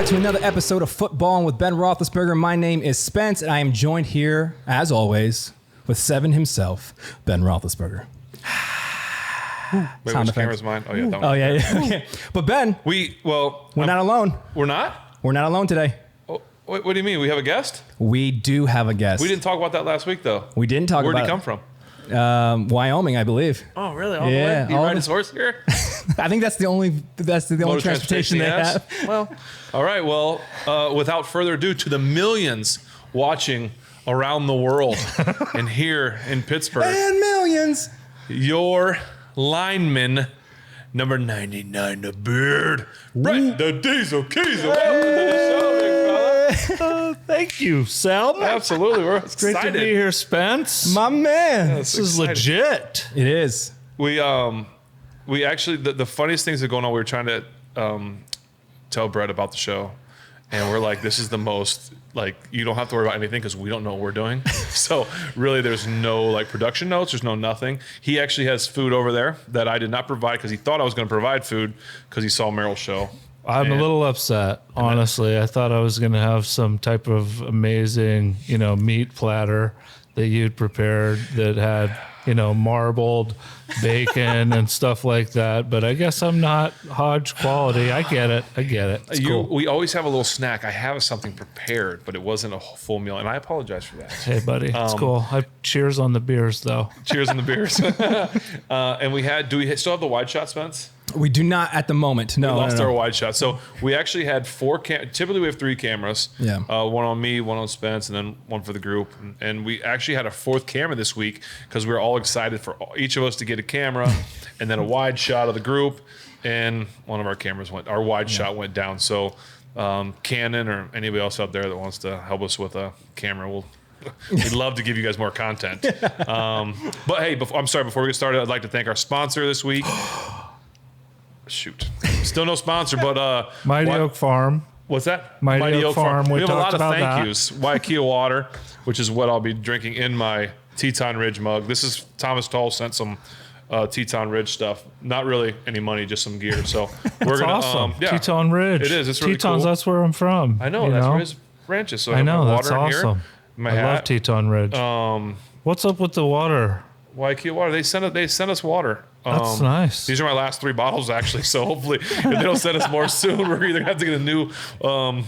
back to another episode of Footballin with Ben Roethlisberger. My name is Spence, and I am joined here, as always, with Seven himself, Ben Roethlisberger. Wait, which camera's mine? Oh, yeah. That one. Oh, yeah. Okay. But Ben, we're not alone. We're not? We're not alone today. Oh, what do you mean? We have a guest? We do have a guest. We didn't talk about that last week, though. We didn't talk Where'd about he come from? Wyoming, I believe. Oh, really? All Yeah, the way? He ride his horse here? I think that's the only transportation they have. Well, all right. Well, without further ado, to the millions watching around the world and here in Pittsburgh, And millions. your lineman, number 99, the beard, Brett the Diesel Keisel. Welcome to the show, big fella. Thank you, Sal. Absolutely. We're excited. Great to be here, Spence. My man. This is legit. It is. We actually, the funniest things that are going on, we were trying to tell Brett about the show. And we're like, this is the most, like, you don't have to worry about anything because we don't know what we're doing. So really, there's no, like, production notes. There's no nothing. He actually has food over there that I did not provide because he thought I was going to provide food because he saw Meryl's show. I'm a little upset, honestly. I thought I was going to have some type of amazing, meat platter that you'd prepared that had, marbled bacon and stuff like that. But I guess I'm not Hodge quality. I get it. It's cool. We always have a little snack. I have something prepared, but it wasn't a full meal, and I apologize for that. Hey, buddy. It's cool. Cheers on the beers, though. Cheers on the beers. And do we still have the wide shot, Spence? We do not at the moment. No, we lost our wide shot. So we actually had typically we have 3 cameras. Yeah. One on me, one on Spence, and then one for the group. And we actually had a 4th camera this week because we were all excited for each of us to get a camera and then a wide shot of the group. And one of our cameras our wide shot went down. So Canon or anybody else out there that wants to help us with a camera, we'd love to give you guys more content. But hey, before we get started, I'd like to thank our sponsor this week. Shoot. Still no sponsor, but Mighty Oak Farm. What's that? Mighty Oak Farm. We have a lot of about thank yous. Waikia water, which is what I'll be drinking in my Teton Ridge mug. This is Thomas Toll sent some Teton Ridge stuff. Not really any money, just some gear. So we're gonna awesome. Teton Ridge. It is. It's really Tetons, cool. That's where I'm from. I know. That's where his ranch is. So I know. Water That's in awesome. Here, I love Teton Ridge. What's up with the water? Waikia water. They sent us water. That's nice. These are my last 3 bottles, actually. So hopefully, if they don't send us more soon, we're either going to have to get a new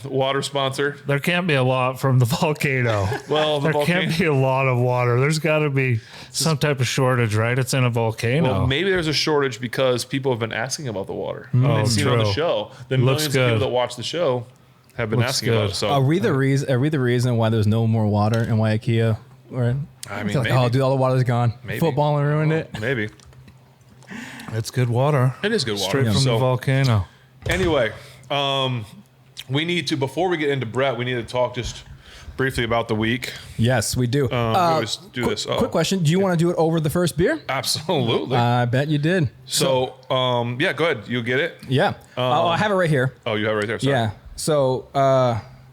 water sponsor. There can't be a lot from the volcano. Well, there can't be a lot of water. There's got to be some type of shortage, right? It's in a volcano. Well, maybe there's a shortage because people have been asking about the water. They've seen it on the show. The millions of people that watch the show have been asking about it. So Are we the reason why there's no more water in Waikia? Or I mean, like, oh, dude, all the water's gone. Maybe. Football ruined it. Maybe. It's good water. It is good water. Straight from the volcano. Anyway, we need to, before we get into Brett, we need to talk just briefly about the week. Yes, we do. We always do this. Quick question. Do you want to do it over the first beer? Absolutely. I bet you did. So, yeah, go ahead. You get it? Yeah. I have it right here. Oh, you have it right there. Sorry. Yeah. So,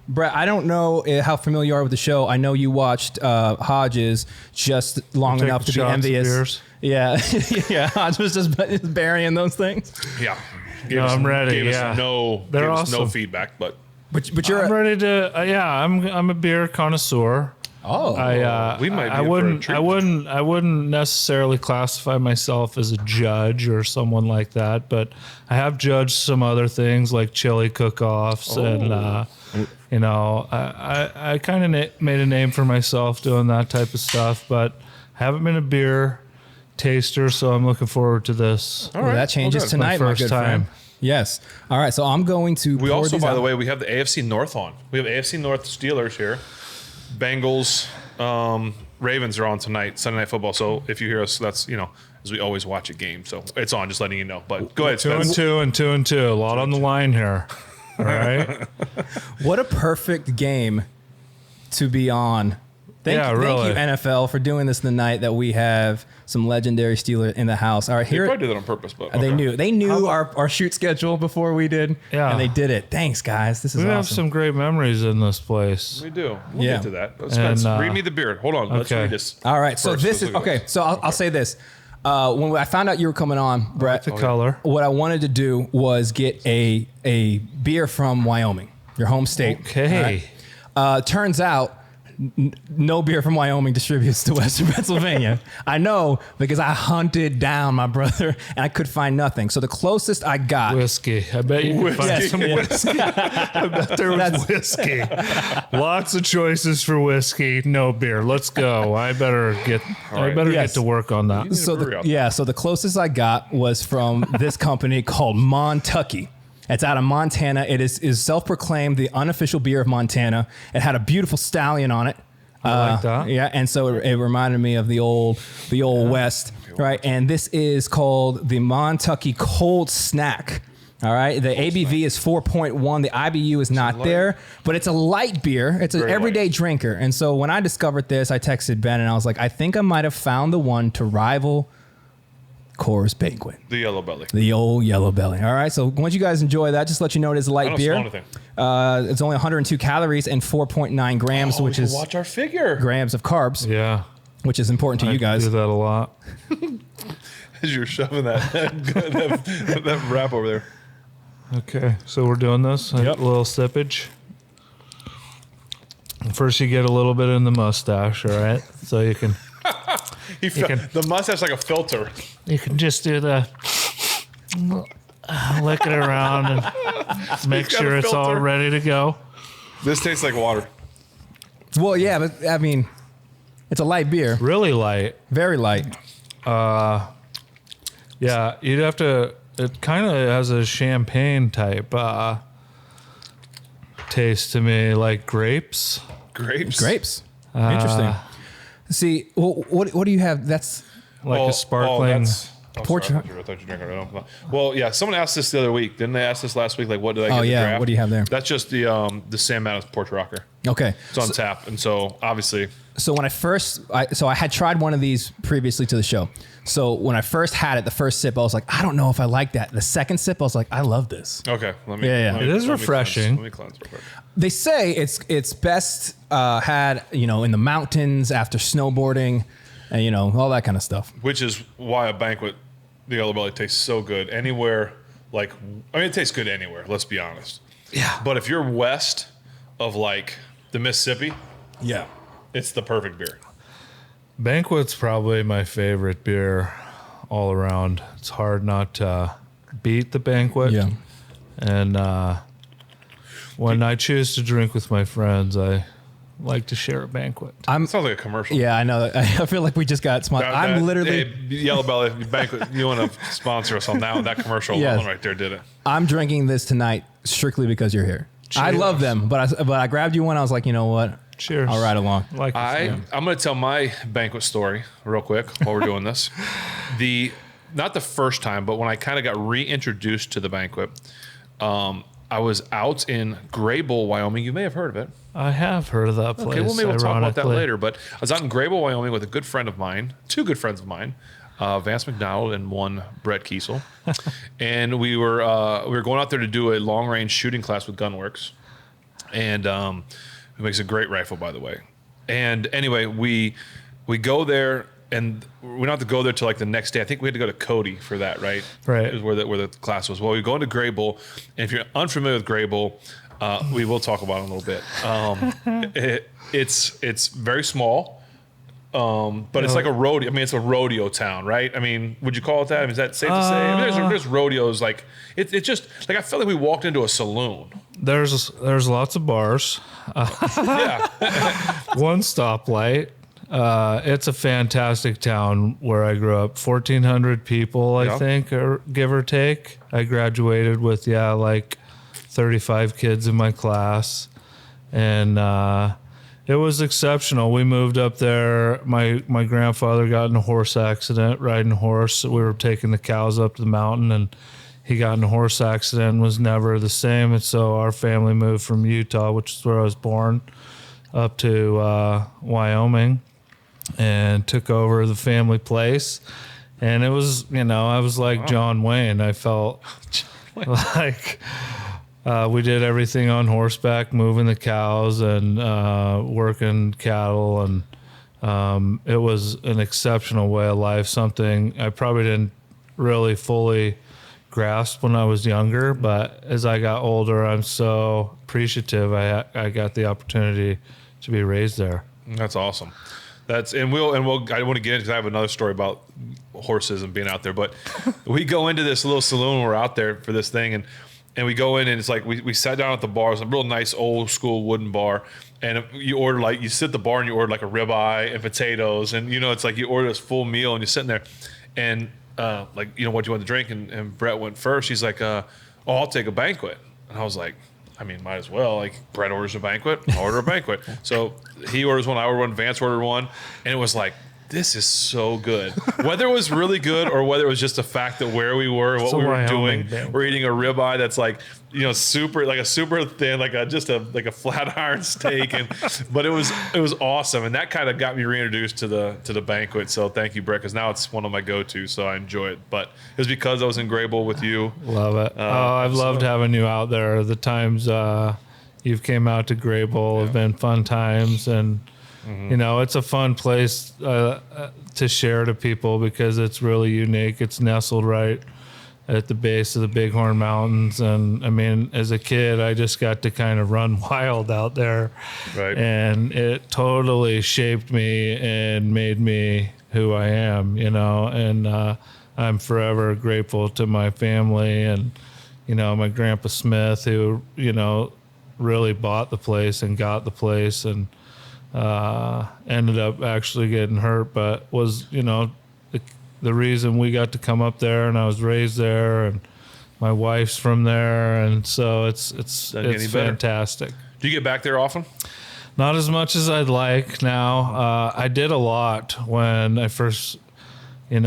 Brett, I don't know how familiar you are with the show. I know you watched Hodges just long enough to be envious. Yeah. Yeah. Hodge was just burying those things. Yeah. I'm ready. Gave us no feedback, but you're I'm ready to. I'm a beer connoisseur. Oh, we might. Be I wouldn't necessarily classify myself as a judge or someone like that, but I have judged some other things like chili cook-offs, and I kind of made a name for myself doing that type of stuff, but haven't been a beer taster, so I'm looking forward to this. All right. Well, that changes tonight, my good friend. Yes. All right. So I'm going to. We also, by the way, we have the AFC North on. We have AFC North Steelers here. Bengals, Ravens are on tonight, Sunday Night Football. So if you hear us, that's, as we always watch a game. So it's on, just letting you know. But go ahead, Spence. 2-2. A lot on the line here. All right. What a perfect game to be on. Thank you, NFL, for doing this the night that we have some legendary Steeler in the house. All right, here. They probably did that on purpose, but okay. They knew our shoot schedule before we did. Yeah, and they did it. Thanks, guys. This is awesome. We have some great memories in this place. We do. We'll get to that. Spence, read me the beard. Hold on. Let's read this. All right. So this is okay. So I'll say this. When I found out you were coming on, Brett, the color. What I wanted to do was get a beer from Wyoming. your home state. Okay. Turns out, no beer from Wyoming distributes to Western Pennsylvania. I know because I hunted down my brother and I could find nothing. So the closest I got... Whiskey. I bet you could find some whiskey. I bet there was whiskey. Lots of choices for whiskey. No beer. Let's go. I better get to work on that. So the closest I got was from this company called Montucky. It's out of Montana. It is self-proclaimed the unofficial beer of Montana. It had a beautiful stallion on it. I like that. Yeah, and so it reminded me of the old West, right? And this is called the Montucky Cold Snack. All right, the ABV is 4.1. The IBU is not there, but it's a light beer. It's an everyday drinker. And so when I discovered this, I texted Ben and I was like, I think I might have found the one to rival Coors Banquet. The Yellow Belly. The old Yellow Belly. All right. So once you guys enjoy that, just let you know it is a light beer. It's only 102 calories and 4.9 grams, which is watch our figure. Grams of carbs. Yeah. Which is important to you guys. I do that a lot. As you're shoving that wrap over there. Okay. So we're doing this. Yep. A little sippage. First, you get a little bit in the mustache. All right. So you can. The mustache like a filter. You can just do the lick it around and make sure it's all ready to go. This tastes like water. Well, yeah, but I mean, it's a light beer. Really light. Very light. Yeah, you'd have to. It kind of has a champagne type taste to me, like grapes. Grapes. Interesting. See, well, what do you have? That's like a sparkling. Portugal. I thought you were drinking it. Well, yeah. Someone asked this the other week. Didn't they ask this last week? Like, what did I get? Oh yeah. Draft? What do you have there? That's just the Sam Adams Porch Rocker. Okay. It's on tap, and so obviously. So when I had tried one of these previously to the show. So when I first had it, the first sip, I was like, I don't know if I like that. The second sip, I was like, I love this. Okay. Yeah. It is refreshing. Let me cleanse real quick. They say it's best had in the mountains after snowboarding, and all that kind of stuff. Which is why a banquet, the Yellow Belly, tastes so good anywhere. It tastes good anywhere. Let's be honest. Yeah. But if you're west of like the Mississippi, Yeah. it's the perfect beer. Banquet's probably my favorite beer all around. It's hard not to beat the Banquet. Yeah. And when I choose to drink with my friends, I like to share a Banquet. It sounds like a commercial. Yeah, I know. I feel like we just got sponsored. I'm literally Yellow Belly Banquet. You want to sponsor us on that commercial? Yes. One right there did it. I'm drinking this tonight strictly because you're here. I love them, but I grabbed you one. I was like, you know what? Cheers. I'll ride along. I'm going to tell my banquet story real quick while we're doing this. Not the first time, but when I kind of got reintroduced to the banquet, I was out in Grail, Wyoming. You may have heard of it. I have heard of that place. Okay, well, maybe we'll talk about that later. But I was out in Grail, Wyoming with a good friend of mine, two good friends of mine, Vance McDonald and one Brett Keisel. And we were going out there to do a long-range shooting class with Gunworks. And it makes a great rifle, by the way. And anyway, we go there, and we don't have to go there till like the next day. I think we had to go to Cody for that, right? Right. It was where the class was. Well, we go into Grail, and if you're unfamiliar with Grail, we will talk about it a little bit. It's very small, but it's like a rodeo. I mean, it's a rodeo town, right? I mean, would you call it that? I mean, is that safe to say? I mean, there's rodeos like it's just like I felt like we walked into a saloon. There's lots of bars. Yeah. One stoplight. It's a fantastic town where I grew up. 1,400 people, I think, or give or take. I graduated with like 35 kids in my class, and it was exceptional. We moved up there. My grandfather got in a horse accident riding a horse. We were taking the cows up the mountain, and he got in a horse accident and was never the same. And so our family moved from Utah, which is where I was born, up to Wyoming, and took over the family place. And it was, I was like John Wayne. I felt like we did everything on horseback, moving the cows and working cattle. And it was an exceptional way of life, something I probably didn't really fully grasp when I was younger, but as I got older, I'm so appreciative I got the opportunity to be raised there. That's awesome. I want to get into, because I have another story about horses and being out there, but we go into this little saloon. We're out there for this thing, and we go in, and it's like we sat down at the bar. It's a real nice old school wooden bar, and you order, like, you sit at the bar and you order like a ribeye and potatoes, and it's like you order this full meal and you're sitting there, and what do you want to drink? And Brett went first. He's like, I'll take a banquet. And I was like, I mean, might as well. Like, Brett orders a banquet, I'll order a banquet. So he orders one, I order one, Vance ordered one, and it was like, this is so good. Whether it was really good or whether it was just the fact that where we were, what we were doing, we're eating a ribeye that's like, super thin, like a flat iron steak, but it was awesome, and that kind of got me reintroduced to the banquet. So thank you, Brett, because now it's one of my go-tos, so I enjoy it. But it was because I was in Grail with you. Love it. I've loved having you out there. The times you've came out to Grail have been fun times, and it's a fun place to share to people because it's really unique. It's nestled right at the base of the Bighorn Mountains. And I mean, as a kid, I just got to kind of run wild out there. Right. And it totally shaped me and made me who I am, and I'm forever grateful to my family and, my grandpa Smith, who, really bought the place and got the place, and ended up actually getting hurt, but was, the reason we got to come up there, and I was raised there, and my wife's from there, and so it's fantastic. Do you get back there often? Not as much as I'd like now. I did a lot when I first, we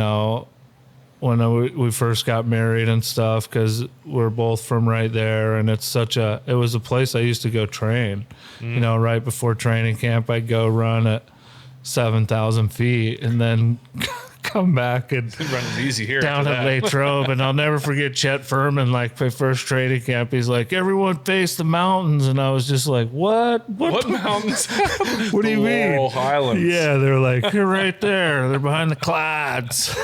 first got married and stuff, because we're both from right there, and it was a place I used to go train. Right before training camp, I'd go run at 7,000 feet and then come back and run easy here down at Latrobe. And I'll never forget Chet Furman, like my first training camp. He's like, everyone face the mountains. And I was just like, what mountains? What do you mean? Laurel Highlands. Yeah, they're like, you're right there. They're behind the clouds.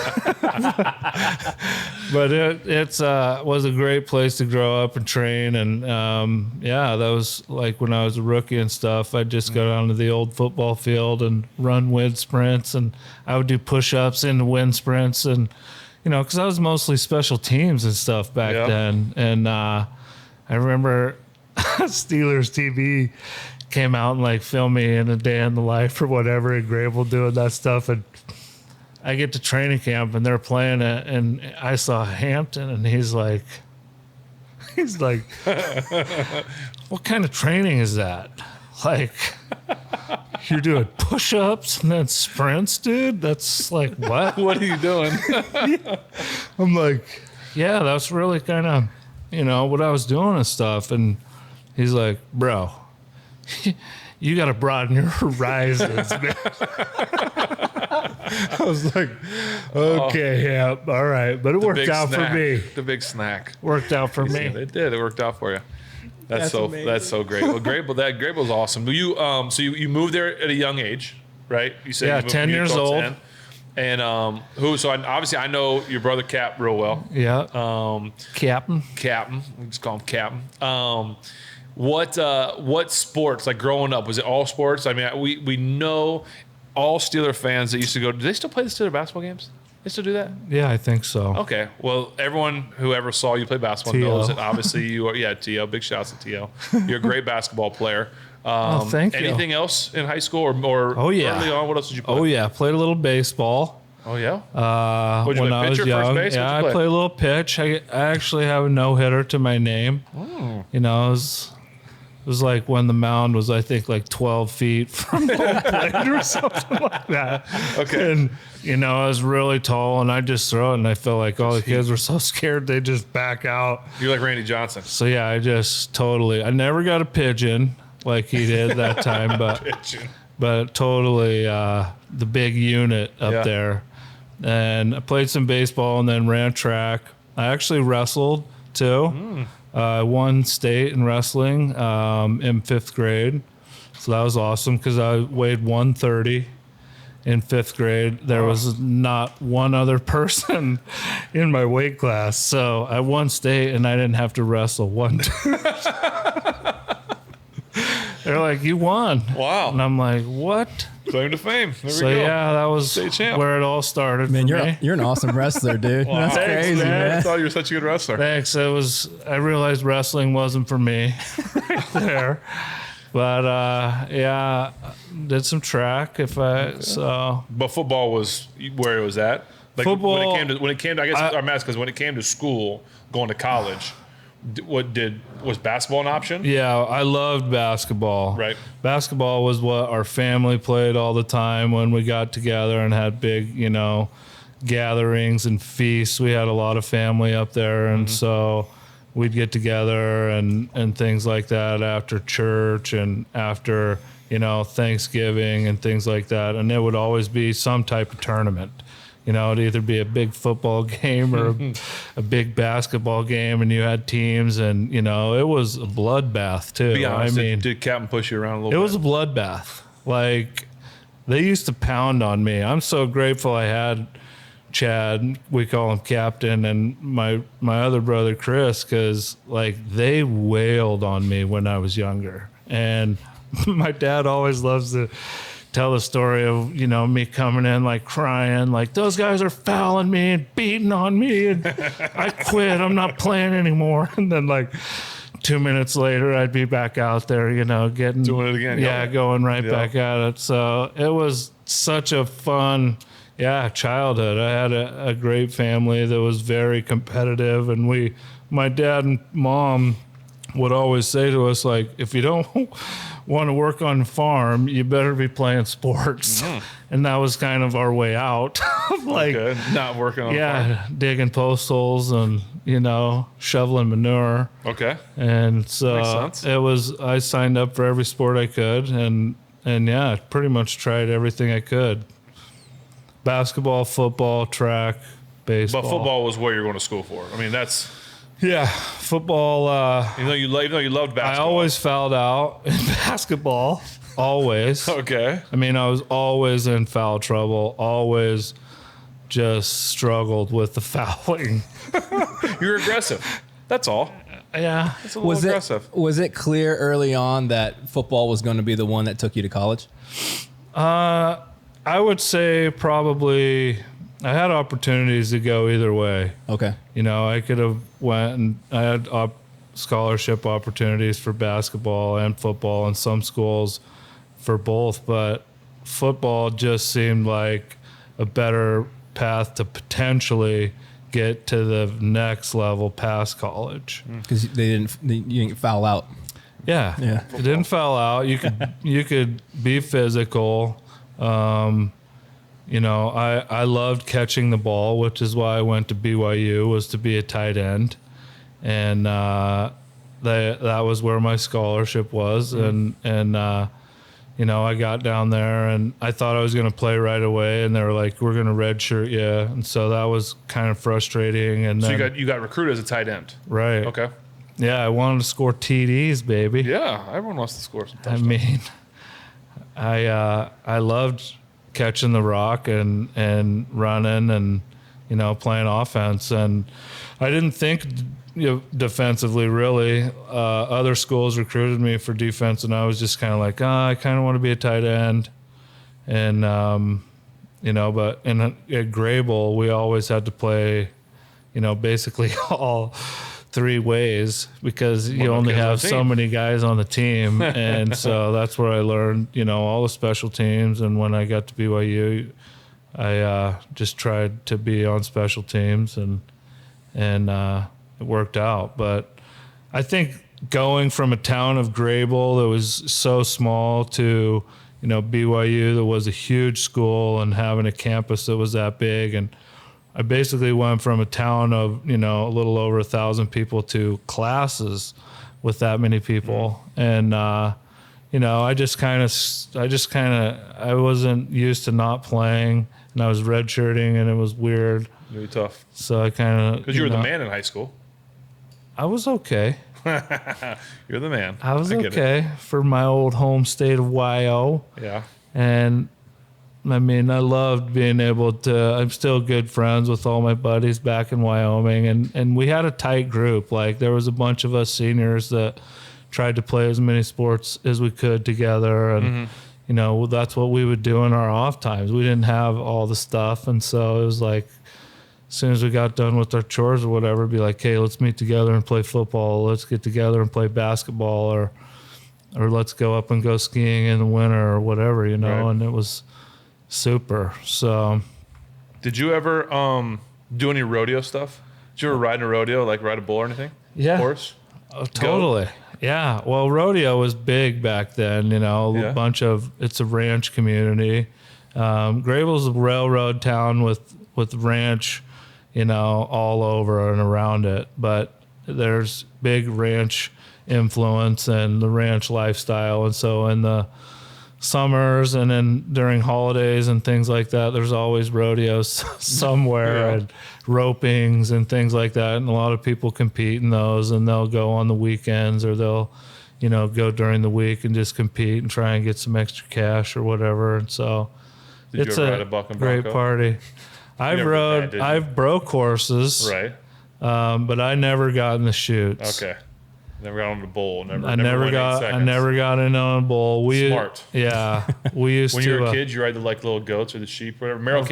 But it was a great place to grow up and train. And that was like when I was a rookie and stuff. I'd just go down to the old football field and run wind sprints, and I would do push-ups in the wind sprints, and because I was mostly special teams and stuff back then. And I remember Steelers TV came out and like filmed me in a day in the life or whatever, and Grail doing that stuff, and I get to training camp and they're playing it, and I saw Hampton, and he's like, what kind of training is that? Like, you're doing push-ups and then sprints, dude? That's like, what? What are you doing? I'm like, yeah, that's really kind of, what I was doing and stuff. And he's like, bro, you got to broaden your horizons, man. I was like, okay, yeah, all right. But it worked out for me. The big snack. Worked out for me. It did. It worked out for you. That's so great. Well, Grail was awesome. You moved there at a young age, right? You said you moved 10 years old. 10. And obviously I know your brother Cap real well. Yeah. Captain. We just call him Captain. What sports, like growing up, was it all sports? I mean, we know all Steeler fans that used to go. Do they still play the Steeler basketball games? They still do that? Yeah, I think so. Okay. Well, everyone who ever saw you play basketball knows that obviously you are. Yeah, T.O. Big shouts to T.O. You're a great basketball player. Thank you. Anything else in high school or early on? What else did you play? Oh, yeah. Played a little baseball. Oh, yeah? When I was young. First base? Yeah, I played a little pitch. I actually have a no-hitter to my name. Oh. It was like when the mound was, I think, like 12 feet from home plate or something like that. Okay. And, I was really tall, and I just throw it, and I felt like all the kids were so scared they just back out. You're like Randy Johnson. So, yeah, I never got a pigeon like he did that time, but totally the big unit up there. And I played some baseball and then ran track. I actually wrestled, too. I won state in wrestling in 5th grade. So that was awesome because I weighed 130. in 5th grade, there was not one other person in my weight class. So I won state and I didn't have to wrestle one time. They're like, you won. Wow. And I'm like, what? Claim to fame. There So we go. yeah, that was State champ. where it all started. Man, for me. you're an awesome wrestler, dude. Wow. That's Thanks, crazy, I man. thought you were such a good wrestler. Thanks. I realized wrestling wasn't for me right there. But yeah, did some track so. But football was where it was at. Like Football, when it came to I guess I'm asking because when it came to school, going to college, was basketball an option? Yeah, I loved basketball. Right. Basketball was what our family played all the time when we got together and had big, gatherings and feasts. We had a lot of family up there, and so we'd get together and things like that after church and after, Thanksgiving and things like that. And there would always be some type of tournament. It'd either be a big football game or a big basketball game, and you had teams, and, it was a bloodbath, too. Be honest, did Captain push you around a little bit? It was a bloodbath. Like, they used to pound on me. I'm so grateful I had Chad, we call him Captain, and my other brother Chris, because they wailed on me when I was younger. And my dad always loves to tell the story of me coming in crying, those guys are fouling me and beating on me, and I quit, I'm not playing anymore. And then 2 minutes later I'd be back out there, getting doing it again. Yeah, going right back at it. So it was such a fun childhood. I had a great family that was very competitive, and my dad and mom would always say to us, if you don't want to work on the farm, you better be playing sports. And that was kind of our way out. Not working on the farm. Digging post holes and, shoveling manure. Okay. And so Makes sense. I signed up for every sport I could, and pretty much tried everything I could. Basketball, football, track, baseball. But football was what you're going to school for. I mean, that's... Yeah, football. Even though you loved basketball. I always fouled out in basketball. Always. Okay. I mean, I was always in foul trouble. Always just struggled with the fouling. You're aggressive. That's all. Yeah. It's a little aggressive. Was it clear early on that football was going to be the one that took you to college? I would say probably I had opportunities to go either way. Okay. I could have went and I had scholarship opportunities for basketball and football in some schools for both, but football just seemed like a better path to potentially get to the next level past college. Because you didn't foul out. Yeah. It didn't foul out. You could be physical. I loved catching the ball, which is why I went to BYU, was to be a tight end. And that was where my scholarship was. And I got down there and I thought I was going to play right away. And they were like, we're going to redshirt you. And so that was kind of frustrating. And so then, you got recruited as a tight end. Right. Okay. Yeah, I wanted to score TDs, baby. Yeah, everyone wants to score some I touchdowns. mean, I loved catching the rock and running and playing offense, and I didn't think defensively really. Other schools recruited me for defense, and I was just kind of like, I kind of want to be a tight end, and but at Grail we always had to play, basically all three ways because you only have so many guys on the team. And so that's where I learned, all the special teams. And when I got to BYU, I just tried to be on special teams and it worked out. But I think going from a town of Grail that was so small to, BYU that was a huge school and having a campus that was that big, and I basically went from a town of, a little over 1,000 people to classes with that many people. And, I wasn't used to not playing, and I was redshirting, and it was weird. Really tough. So I kind of... Because you were the man in high school. I was okay. You're the man. I was okay for my old home state of YO. Yeah. And, I mean, I loved being able to, I'm still good friends with all my buddies back in Wyoming. And we had a tight group. Like there was a bunch of us seniors that tried to play as many sports as we could together. And, you know, that's what we would do in our off times. We didn't have all the stuff. And so it was like, as soon as we got done with our chores or whatever, be like, hey, let's meet together and play football. Let's get together and play basketball, or let's go up and go skiing in the winter or whatever, you know. Right. And it was super. So did you ever do any rodeo stuff? Did you ever ride in a rodeo, like ride a bull or anything? Yeah. Horse? Oh, totally. Goat? Yeah. Well, rodeo was big back then, you know. It's a ranch community. Grable's a railroad town with ranch, you know, all over and around it. But there's big ranch influence and the ranch lifestyle. And so in the summers and then during holidays and things like that, there's always rodeos somewhere and ropings and things like that. And a lot of people compete in those, and they'll go on the weekends, or they'll, you know, go during the week and just compete and try and get some extra cash or whatever. And so it's a great party. I've broke horses, right? But I never got in the chutes. Okay. Never got on the bull. I never got in on a bull. Smart. Yeah. We used when to. When you were a kid, you ride the like little goats or the sheep, or whatever.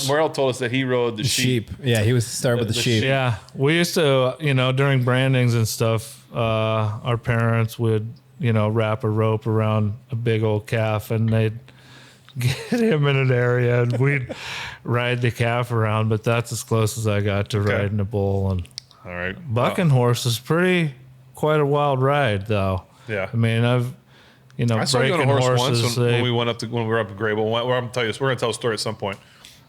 Merrill told us that he rode the sheep. Yeah, he was started with the sheep. Yeah. We used to, you know, during brandings and stuff, our parents would, you know, wrap a rope around a big old calf, and they'd get him in an area, and we'd ride the calf around. But that's as close as I got to riding a bull. And all right, bucking horse is quite a wild ride, though. Yeah, I mean, I saw you on a horse once when we were up at Grail. We're going to tell a story at some point.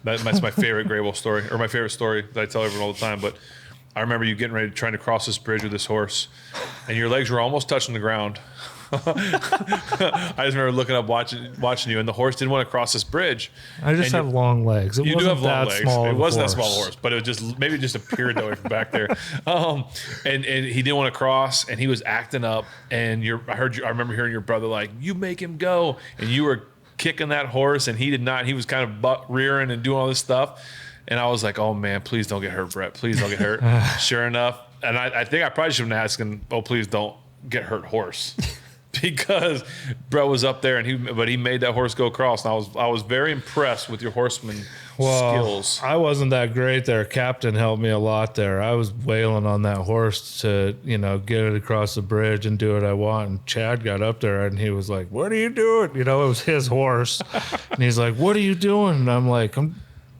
That's my favorite Grail story, or my favorite story that I tell everyone all the time. But I remember you getting ready, trying to cross this bridge with this horse, and your legs were almost touching the ground. I just remember looking up, watching you, and the horse didn't want to cross this bridge. I just have long legs. You do have long legs. It wasn't that small a horse, but it was just maybe just appeared that way from back there. And he didn't want to cross, and he was acting up. And I remember hearing your brother like, "You make him go," and you were kicking that horse, and he did not. He was kind of butt rearing and doing all this stuff. And I was like, "Oh man, please don't get hurt, Brett. Please don't get hurt." Sure enough, and I think I probably should have been asking, "Oh, please don't get hurt, horse." Because Brett was up there, but he made that horse go across, and I was very impressed with your horseman skills. I wasn't that great there. Captain helped me a lot there. I was wailing on that horse to, you know, get it across the bridge and do what I want. And Chad got up there, and he was like, "What are you doing?" You know, it was his horse, and he's like, "What are you doing?" And I'm like, "I'm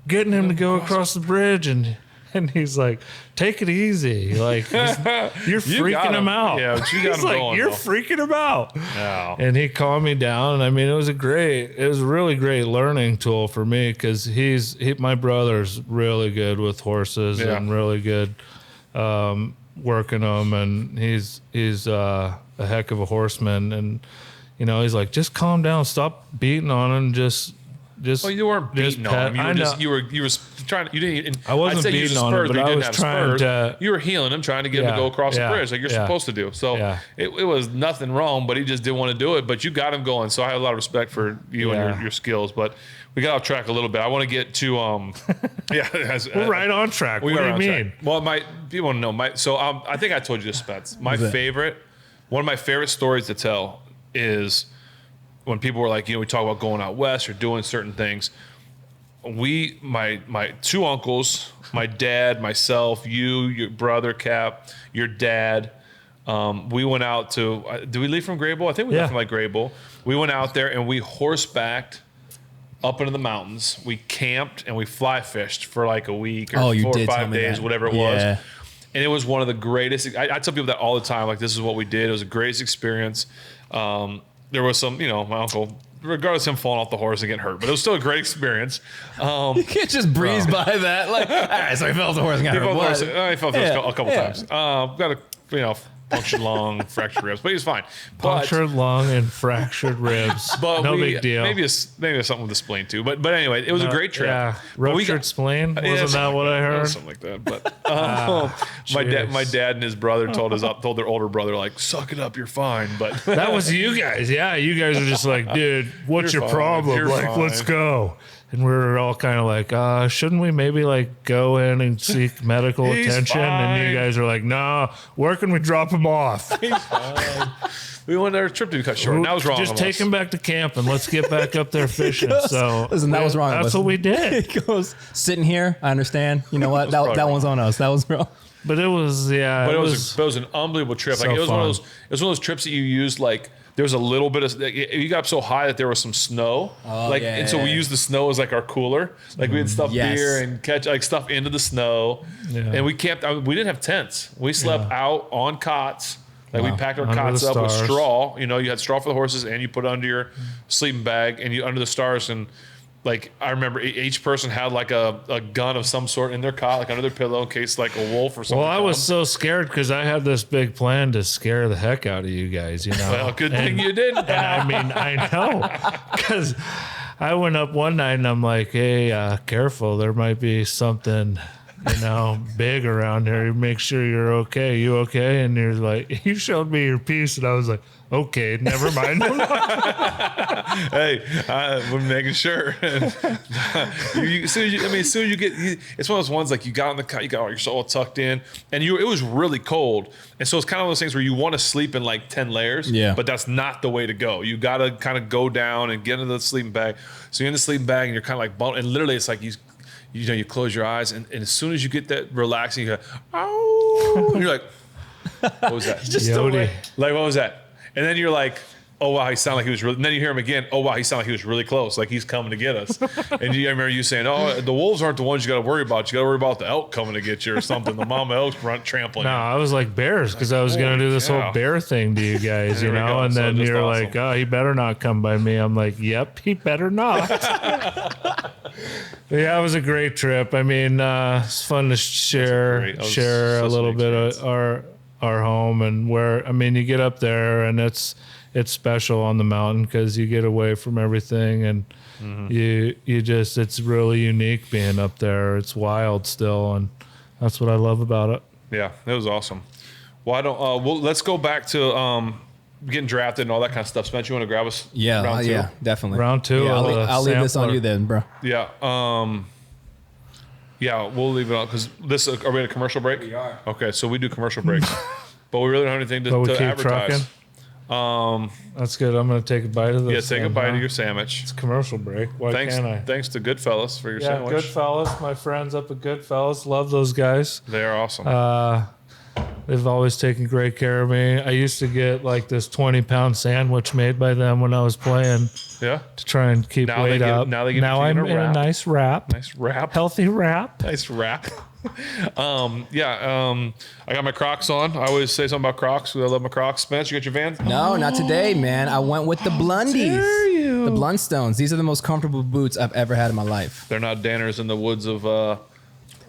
getting him to go across the bridge," and he's like, "Take it easy. Like, you're freaking him out." Yeah, but you got him going. You're freaking him out. Yeah. And he calmed me down. And I mean, it was a really great learning tool for me, because my brother's really good with horses and really good working them. And he's a heck of a horseman. And, you know, he's like, "Just calm down. Stop beating on him. Just." Well, you weren't beating on him. You were trying. You didn't. I wasn't beating on him, but I was trying to. You were healing him, trying to get him to go across the bridge like you're supposed to do. So it was nothing wrong, but he just didn't want to do it. But you got him going, so I have a lot of respect for you and your skills. But we got off track a little bit. I want to get to we're right on track. What do you mean? Well, people want to know. So I think I told you this, Spence. One of my favorite stories to tell is when people were like, you know, we talk about going out west or doing certain things. My two uncles, my dad, myself, your brother Cap, your dad, we went out to. Did we leave from Grail? I think we left from like Grail. We went out there and we horsebacked up into the mountains. We camped and we fly fished for like a week or 4 or 5 days, whatever it was. And it was one of the greatest. I tell people that all the time. Like, this is what we did. It was the greatest experience. There was some, you know, my uncle, regardless of him falling off the horse and getting hurt, but it was still a great experience. You can't just breeze by that. Like, all right, so he fell off the horse and got hurt. I fell off the horse a couple times. Got to, you know, punctured lung, fractured ribs, but he was fine. Punctured lung and fractured ribs. But no big deal. Maybe it's something with the spleen too. But anyway, it was a great trip. Yeah, ruptured spleen. Wasn't that what I heard? Something like that. But my dad and his brother told their older brother, like, suck it up, you're fine. But that was you guys. Yeah, you guys are just like, dude, what's your problem? You're like, fine. Let's go. And we were all kind of like, shouldn't we maybe like go in and seek medical attention? Fine. And you guys are like, nah, where can we drop him off? He's fine. We wanted our trip to be cut short. And that was wrong. Just take him back to camp and let's get back up there fishing. So listen, that was wrong. That's what we did. He goes, sitting here, I understand. You know what? that one's on us. That was wrong. But it was, yeah. But it was an unbelievable trip. So like it was fun. one of those trips that you used like. There was a little bit of you got up so high that there was some snow, and so we used the snow as like our cooler. Like we had stuff beer and catch like stuff into the snow, and we camped. We didn't have tents. We slept out on cots. Like we packed our cots up with straw. You know, you had straw for the horses, and you put it under your sleeping bag, and you under the stars. And like I remember, each person had like a gun of some sort in their cot, like under their pillow, in case like a wolf or something. Well, I was so scared because I had this big plan to scare the heck out of you guys. You know, Well, good thing you didn't. And I mean, I know because I went up one night and I'm like, hey, careful, there might be something, big around here. Make sure you're okay. You okay? And you're like, you showed me your piece, and I was like, okay, never mind. Hey, we're making sure. As soon as you get, it's one of those ones like you got on the cot, you're so all tucked in, and it was really cold, and so it's kind of one of those things where you want to sleep in like 10 layers, but that's not the way to go. You got to kind of go down and get into the sleeping bag. So you're in the sleeping bag, and you're kind of like bumping, and literally it's like you close your eyes, and as soon as you get that relaxing, you go, oh, and you're like, what was that? Just Yodi. Like, what was that? And then you're like, oh, wow, he sounded like he was really... And then you hear him again, oh, wow, he sounded like he was really close, like he's coming to get us. And I remember you saying, oh, the wolves aren't the ones you got to worry about. You got to worry about the elk coming to get you or something. The mama elk's trampling No, you. I was like bears because I was going to do this whole bear thing to you guys, There we go. and So then just you're awesome. like, oh, he better not come by me. I'm like, yep, he better not. Yeah, it was a great trip. I mean, it's fun to share a little bit of our home and where, I mean, you get up there and it's special on the mountain because you get away from everything and you just, it's really unique being up there. It's wild still. And that's what I love about it. Yeah, it was awesome. Well, let's go back to getting drafted and all that kind of stuff. Spence, you want to grab us? Round two? Yeah, definitely. Round two. Yeah, I'll leave this on you then, bro. Yeah. Yeah, we'll leave it on because are we at a commercial break? We are. Okay, so we do commercial breaks, but we really don't have anything to advertise. That's good. I'm going to take a bite of this. Yeah, take a bite of your sandwich. It's a commercial break. Why can't I? Thanks to Goodfellas for your sandwich. Goodfellas. My friends up at Goodfellas. Love those guys. They are awesome. They've always taken great care of me. I used to get like this 20-pound sandwich made by them when I was playing Yeah. to try and keep weight up. Now I'm in a nice wrap. Nice wrap. Healthy wrap. Nice wrap. I got my Crocs on. I always say something about Crocs. I love my Crocs. Spence, you got your Vans? No, not today, man. I went with the Blundies. dare you? The Blundstones. These are the most comfortable boots I've ever had in my life. They're not Danners in the woods of...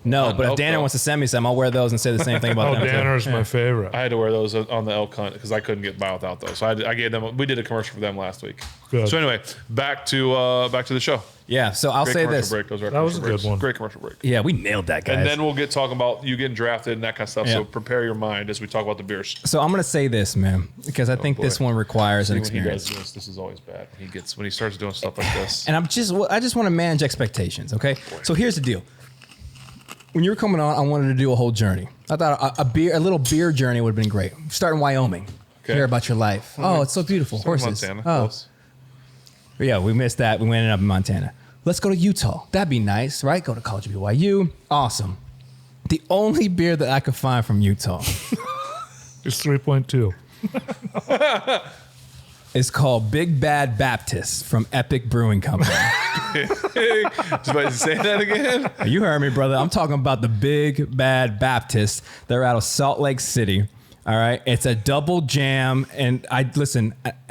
No, but if elk Danner though. wants to send me some, I'll wear those and say the same thing about them. too. Danner's my favorite. I had to wear those on the elk hunt because I couldn't get by without those. So I gave them... We did a commercial for them last week. Good. So anyway, back to the show. Yeah, so I'll Great say commercial this. break. Those are our That was a commercial good breaks. one. Great commercial break. Yeah, we nailed that, guys. And then we'll get talking about you getting drafted and that kind of stuff. Yeah. So prepare your mind as we talk about the beers. So I'm going to say this, man, because I think this boy. one requires an When he does experience. this is always bad. When he starts doing stuff like this. And I just want to manage expectations, okay? So here's the deal. When you were coming on, I wanted to do a whole journey. I thought a little beer journey would have been great. Start in Wyoming. Okay. Hear about your life. Oh, it's so beautiful. Horses. Montana. Oh, Close. yeah, we missed that. We ended up in Montana. Let's go to Utah. That'd be nice, right? Go to College of BYU. Awesome. The only beer that I could find from Utah It's 3.2. is called Big Bad Baptist from Epic Brewing Company. Somebody say that again? You heard me, brother. I'm talking about the Big Bad Baptist. They're out of Salt Lake City. All right. It's a double jam. And I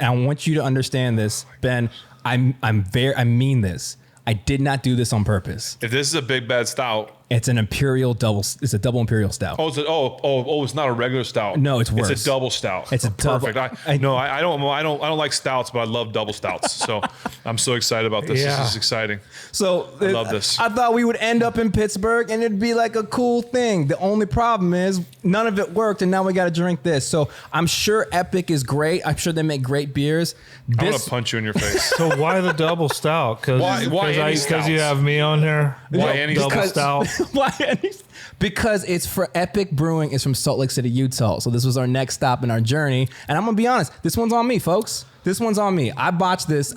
want you to understand this, Ben. I mean this. I did not do this on purpose. If this is a big bad stout, It's an imperial double. It's a double imperial stout. It's not a regular stout. No, it's worse. It's a double stout. It's a perfect. I don't like stouts, but I love double stouts. So I'm so excited about this. Yeah. This is exciting. So I love this. I thought we would end up in Pittsburgh and it'd be like a cool thing. The only problem is none of it worked, and now we got to drink this. So I'm sure Epic is great. I'm sure they make great beers. I'm gonna punch you in your face. So why the double stout? Because you have me on here. Why any double stout? Why any? Because it's for Epic Brewing. It's from Salt Lake City, Utah. So this was our next stop in our journey. And I'm gonna be honest, this one's on me, folks. This one's on me. I botched this.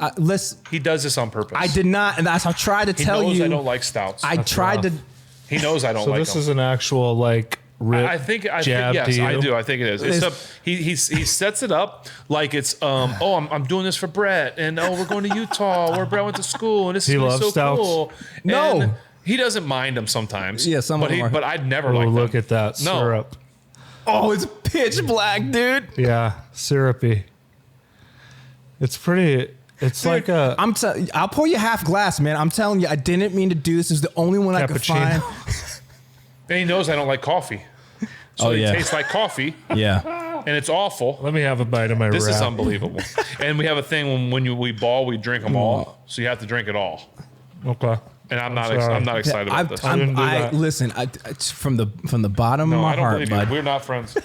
He does this on purpose. I did not, and that's I tried to tell you. He knows I don't like stouts. I tried to. He knows I don't like them. So this is an actual like. I think yes, I do. I think it is. He sets it up like it's I'm doing this for Brett, and we're going to Utah where Brett went to school, and this is so stouts. Cool. No. And he doesn't mind them sometimes. Yeah, some of them are. But I'd never like them. Look at that syrup. Oh, it's pitch black, dude. Yeah, syrupy. It's pretty. It's dude, like a. I'll pour you half glass, man. I'm telling you, I didn't mean to do this. This is the only one I could find. And he knows I don't like coffee. So it tastes like coffee. Yeah. And it's awful. Let me have a bite of my This wrap. is unbelievable. And we have a thing when we ball, we drink them all. So you have to drink it all. Okay. And I'm not excited about this. Listen, from the bottom of my heart, bud. We're not friends.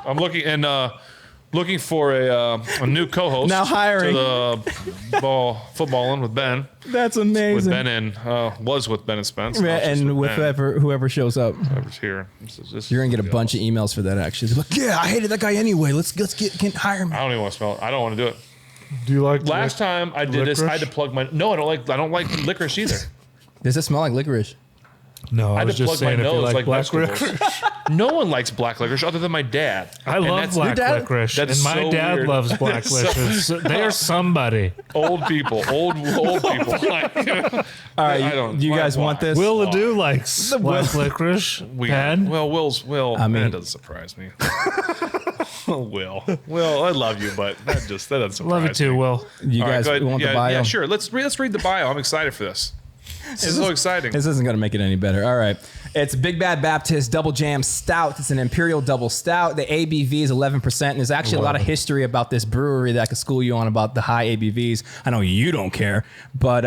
I'm looking for a new co-host. Now hiring. To the Footbahlin with Ben. That's amazing. With Ben and was with Ben and Spence. Yeah, and with whoever shows up. Whoever's here. You're gonna get a bunch of emails for that. Actually, like, yeah, I hated that guy anyway. Let's hire me. I don't even want to smell it. I don't want to do it. Do you like? Last time I did this, I had to plug my. No, I don't like licorice either. Does it smell like licorice? No, I was just saying if you like black licorice. No one likes black licorice other than my dad. I love black licorice, and my dad loves black licorice. They are somebody. Old people. All right, you guys want this? Will Ledoux likes black licorice. Ben? Will. That doesn't surprise me. Will, I love you, but that doesn't surprise me. Love you too, Will. You guys want the bio? Yeah, sure. Let's read the bio. I'm excited for this. This is so exciting. This isn't going to make it any better. All right. It's Big Bad Baptist Double Jam Stout. It's an Imperial Double Stout. The ABV is 11%. And there's actually a lot of history about this brewery that I could school you on about the high ABVs. I know you don't care, but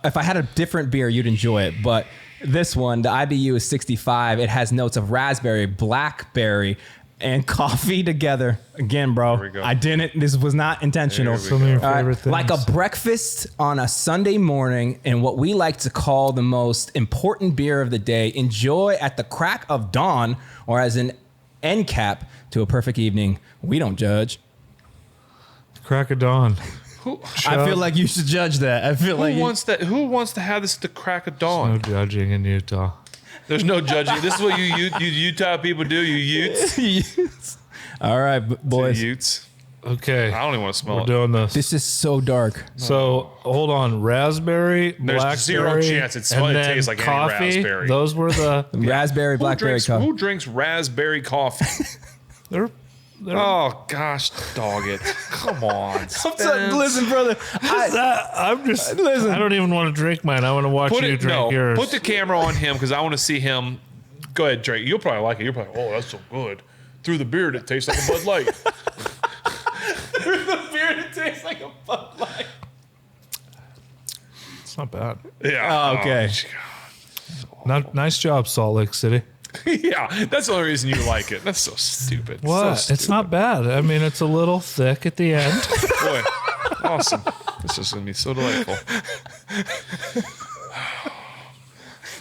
if I had a different beer, you'd enjoy it. But this one, the IBU is 65. It has notes of raspberry, blackberry, and coffee together. Again, bro, I didn't. This was not intentional. Some of your favorite things. Like a breakfast on a Sunday morning, and what we like to call the most important beer of the day. Enjoy at the crack of dawn, or as an end cap to a perfect evening. We don't judge. Crack of dawn. I feel like you should judge that. I feel like who wants to have this at the crack of dawn? No judging in Utah. There's no judging. This is what you Utah people do. You Utes. All right, boys. Utes. Okay. I don't even want to smell We're it. doing this. This is so dark. So hold on. Raspberry, There's blackberry, zero chance it tastes like coffee. any raspberry. Those were the raspberry, blackberry coffee. Who drinks raspberry coffee? Oh gosh, dog it! Come on, listen, brother. Listen. I don't even want to drink mine. I want to watch you drink yours. Put the camera on him because I want to see him. Go ahead, Drake. You'll probably like it. You're probably, oh, that's so good. Through the beard, it tastes like a Bud Light. Through the beard, it tastes like a Bud Light. It's not bad. Yeah. Oh, okay. Nice job, Salt Lake City. Yeah, that's the only reason you like it. That's so stupid. What? So it's not bad. I mean, it's a little thick at the end. Boy, awesome. This is going to be so delightful.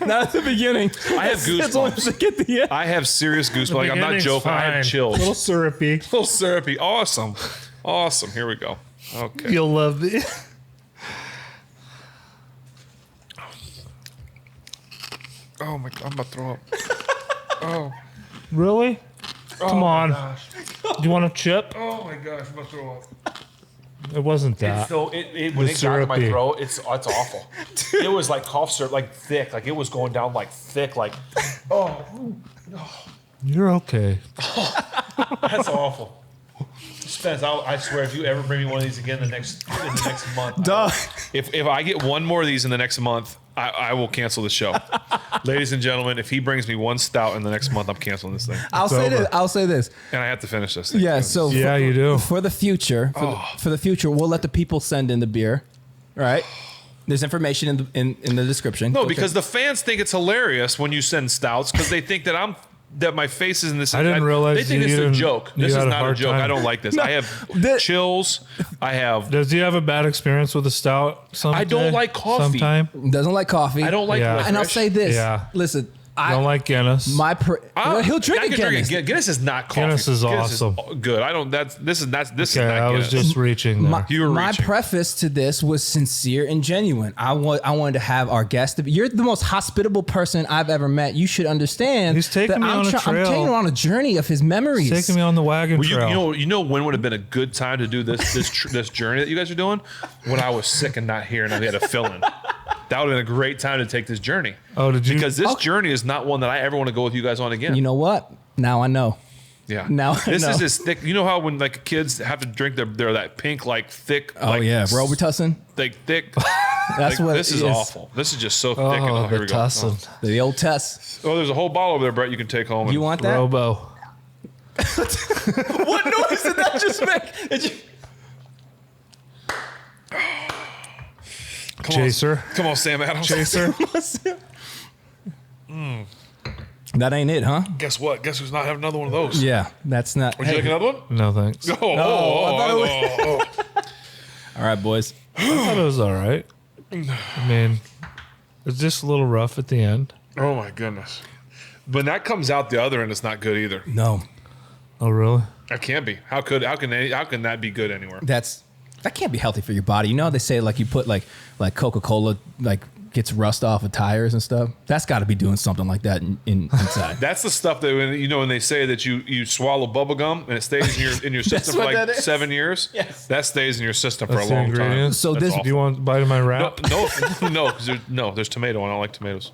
Not at the beginning. I have goosebumps. I have serious goosebumps. Like, I'm not joking. Fine. I have chills. A little syrupy. Awesome. Awesome. Here we go. Okay. You'll love it. Oh my God, I'm about to throw up. Oh. Really? Come on. Do you want a chip? Oh my gosh, I'm about to throw up. It wasn't that. When it got in my throat, it's awful. It was like cough syrup, like thick, like it was going down like thick, like You're okay. That's awful. Spence, I swear, if you ever bring me one of these again in the next month, Dog. If I get one more of these in the next month, I will cancel the show. Ladies and gentlemen, if he brings me one stout in the next month, I'm canceling this thing. I'll say this. And I have to finish this thing. Yeah, so Yeah, you do. For the future, for the future, we'll let the people send in the beer. All right? There's information in the description. No, because the fans think it's hilarious when you send stouts because they think that my face is in this. I didn't realize they think this is a joke. This is had a not a hard joke. time. I don't like this. I have chills. I have. Does he have a bad experience with a stout? I don't like coffee. Sometime? Doesn't like coffee. I don't like. Yeah. And I'll say this. Yeah. Listen, I Don't like Guinness. he'll drink I a can Guinness. Guinness is not coffee. Guinness is awesome. Good. I don't. This is not Okay, Guinness. I was just reaching there. You were My reaching. preface to this was sincere and genuine. I wanted to have our guest. You're the most hospitable person I've ever met. You should understand. He's taking that me on a trail. I'm taking him on a journey of his memories. Taking me on the wagon Well, trail. you know when would have been a good time to do this journey that you guys are doing? When I was sick and not here and I had a fill-in. That would have been a great time to take this journey. Oh, did you? Because this journey is not one that I ever want to go with you guys on again. You know what? Now I know. Yeah. Now this I is know. as thick. You know how when like kids have to drink their that pink like thick. Oh like, yeah, Robitussin. Like thick. That's like, what this it is is. awful. This is just so thick. Oh, Here the we go. tussin. The old Tuss. Oh, there's a whole bottle over there, Brett. You can take home. You want that? Robo. What noise did that just make? Chaser. Come on, Sam Adams. Chaser. That ain't it, huh? Guess what? Guess who's not having another one of those? Yeah, that's not. Would you like another one? No, thanks. Oh. All right, boys. I thought it was all right. I mean, it's just a little rough at the end. Oh my goodness. When that comes out the other end, it's not good either. No, Oh, really? That can't be. How can that be good anywhere? that can't be healthy for your body. You know how they say like you put like Coca-Cola like gets rust off of tires and stuff. That's got to be doing something like that inside. That's the stuff that when they say that you swallow bubble gum and it stays in your system for what like that is. 7 years. Yes. That stays in your system for That's a the long time. ingredients? So That's this- awful. Do you want a bite of my wrap? No, 'cause there's tomato and I don't like tomatoes.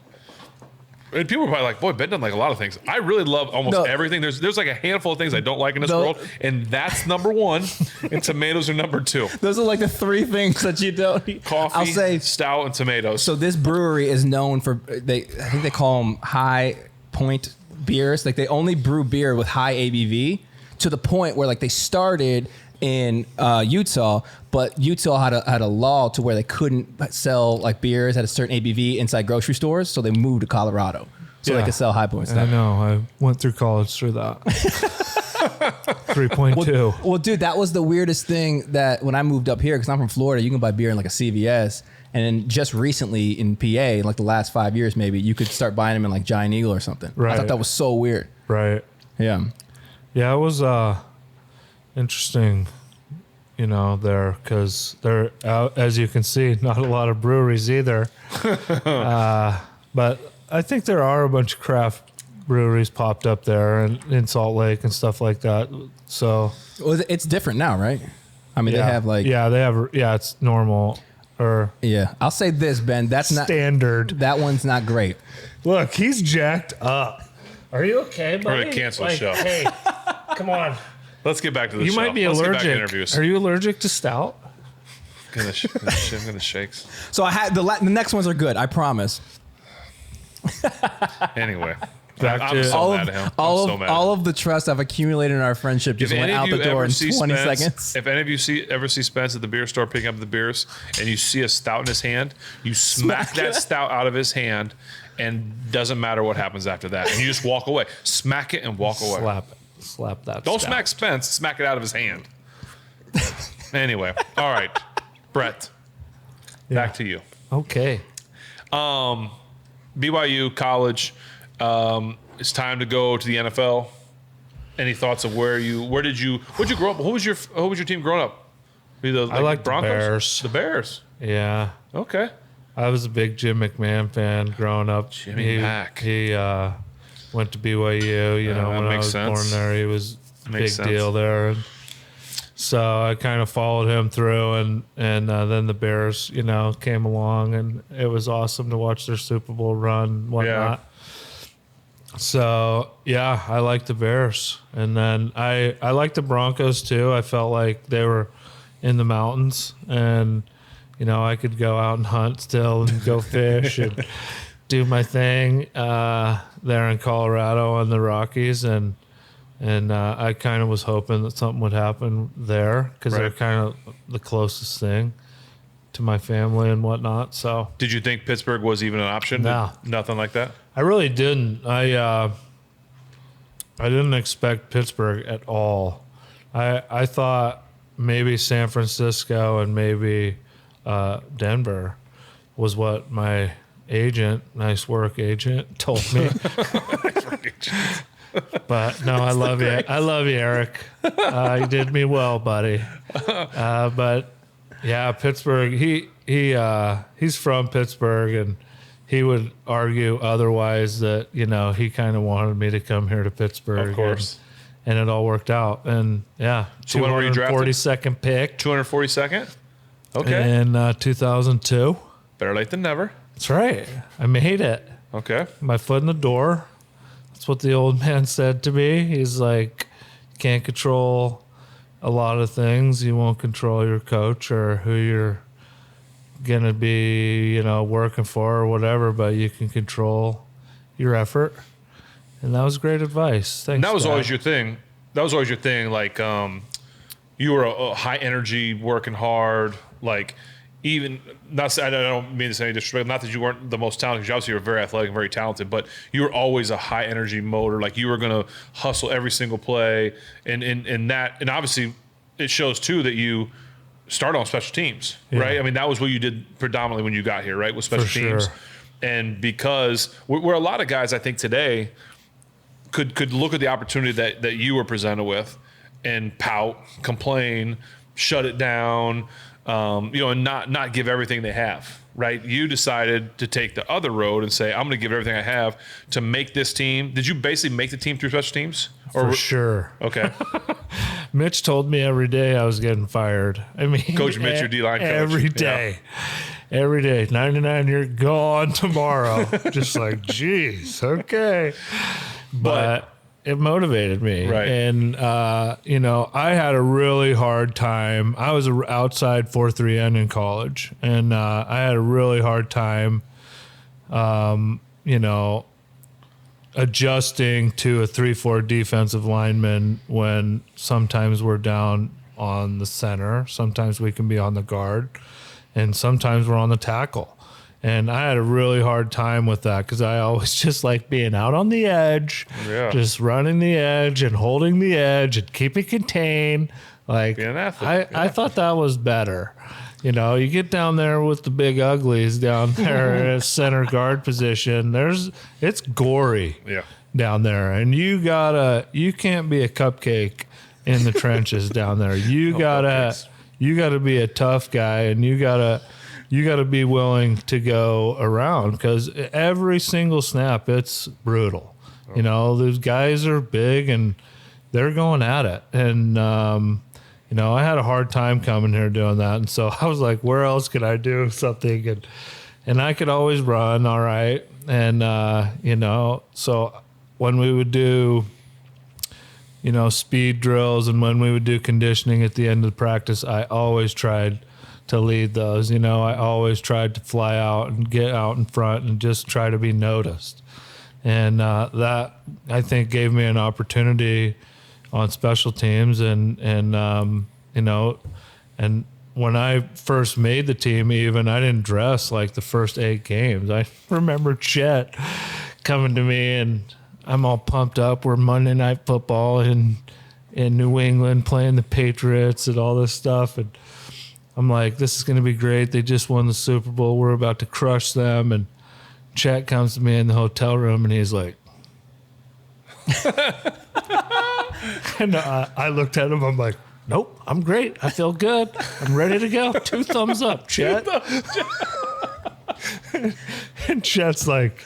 And people are probably like, boy, Ben doesn't like a lot of things. I really love almost everything. There's like a handful of things I don't like in this world, and that's number one, and tomatoes are number two. Those are like the three things that you don't eat. Coffee, I'll say. stout, and tomatoes. So this brewery is known for I think they call them high point beers. Like they only brew beer with high ABV to the point where like they started in Utah, but Utah had a law to where they couldn't sell like beers at a certain ABV inside grocery stores, so they moved to Colorado so they Yeah. could sell high point I stuff. know. I went through college through that. 3.2. Well, dude, that was the weirdest thing that when I moved up here, because I'm from Florida, you can buy beer in like a CVS. And then just recently in PA, like the last 5 years maybe, you could start buying them in like Giant Eagle or something. I Right. thought that was so weird. Right. Yeah. Yeah, it was interesting, there, because there, as you can see, not a lot of breweries either. But I think there are a bunch of craft breweries popped up there and in Salt Lake and stuff like that. So Well, it's different now, right? I mean, they have like it's normal or I'll say this, Ben. That's not standard. that one's not great. Look, he's jacked up. Are you okay, buddy? We're gonna cancel the show. Hey, come on. Let's get back to the You show. might be Let's get back to allergic. interviews. Are you allergic to stout? I'm gonna shakes. So I had the next ones are good. I promise. Anyway, Back I'm to- so all mad of at him. all I'm so of mad. all of the trust I've accumulated in our friendship just went out the door in 20 seconds. If any of you ever see Spence at the beer store picking up the beers and you see a stout in his hand, you smack that stout out of his hand and doesn't matter what happens after that. And you just walk away. Smack it and walk away. Slap that. Don't stout. smack Spence, smack it out of his hand. Anyway, all right. Brett, back to you. Okay. BYU college. It's time to go to the NFL. Any thoughts of where'd you grow up? Who was your team growing up? I like the Broncos? Bears. The Bears. Yeah. Okay. I was a big Jim McMahon fan growing up. Jimmy Mac. He went to BYU. that When I makes was sense. born there, he was a big Makes sense. deal there. And so I kind of followed him through, and then the Bears, came along, and it was awesome to watch their Super Bowl run, and whatnot. So yeah, I like the Bears, and then I like the Broncos too. I felt like they were in the mountains, and I could go out and hunt still and go fish, and do my thing there in Colorado on the Rockies, and I kind of was hoping that something would happen there because they're kind of the closest thing to my family and whatnot. So, did you think Pittsburgh was even an option? No, nothing like that. I really didn't. I didn't expect Pittsburgh at all. I thought maybe San Francisco and maybe Denver was what my agent, nice work agent, told me. But no, I love you. I love you, Eric. You did me well, buddy. But yeah, Pittsburgh. He's from Pittsburgh, and he would argue otherwise that he kind of wanted me to come here to Pittsburgh. Of course. And it all worked out. And yeah, so when were you drafted? 42nd pick. 242nd. Okay. In 2002. Better late than never. That's right. I made it. Okay. My foot in the door. That's what the old man said to me. He's like, you can't control a lot of things. You won't control your coach or who you're going to be, working for or whatever, but you can control your effort. And that was great advice. Thanks. And that was Dad. always your thing. Like, you were a high energy, working hard, like, even not. I don't mean this in any disrespect. Not that you weren't the most talented. Because obviously you were very athletic and very talented, but you were always a high energy motor. Like you were gonna hustle every single play, and that, and obviously it shows too that you started on special teams, right? I mean that was what you did predominantly when you got here, right? With special teams, sure. And because where a lot of guys I think today could look at the opportunity that you were presented with and pout, complain, shut it down. And not give everything they have, right? You decided to take the other road and say, I'm going to give everything I have to make this team. Did you basically make the team through special teams? For sure. Okay. Mitch told me every day I was getting fired. I mean, Coach Mitch, your D-line coach. Every day. Yeah. Every day. 99, you're gone tomorrow. Just like, geez, okay. But it motivated me. Right. And, I had a really hard time. I was an outside 4-3 in college, and I had a really hard time, adjusting to a 3-4 defensive lineman when sometimes we're down on the center, sometimes we can be on the guard, and sometimes we're on the tackle. And I had a really hard time with that because I always just like being out on the edge, just running the edge and holding the edge and keeping contained. Like being an athlete. I thought that was better. You get down there with the big uglies down there in a center guard position. It's gory down there, and you can't be a cupcake in the trenches down there. You gotta be a tough guy, and you gotta be willing to go around because every single snap, it's brutal. Those guys are big and they're going at it. And, I had a hard time coming here doing that. And so I was like, where else could I do something? And I could always run. All right. And, so when we would do, speed drills and when we would do conditioning at the end of the practice, I always tried to lead those. I always tried to fly out and get out in front and just try to be noticed. And that, I think, gave me an opportunity on special teams. And when I first made the team, even, I didn't dress like the first 8 games. I remember Chet coming to me, and I'm all pumped up. We're Monday Night Football in New England playing the Patriots and all this stuff. And I'm like, this is going to be great. They just won the Super Bowl. We're about to crush them. And Chet comes to me in the hotel room, and he's like, and I looked at him. I'm like, nope, I'm great. I feel good. I'm ready to go. 2 thumbs up, Chet. And Chet's like,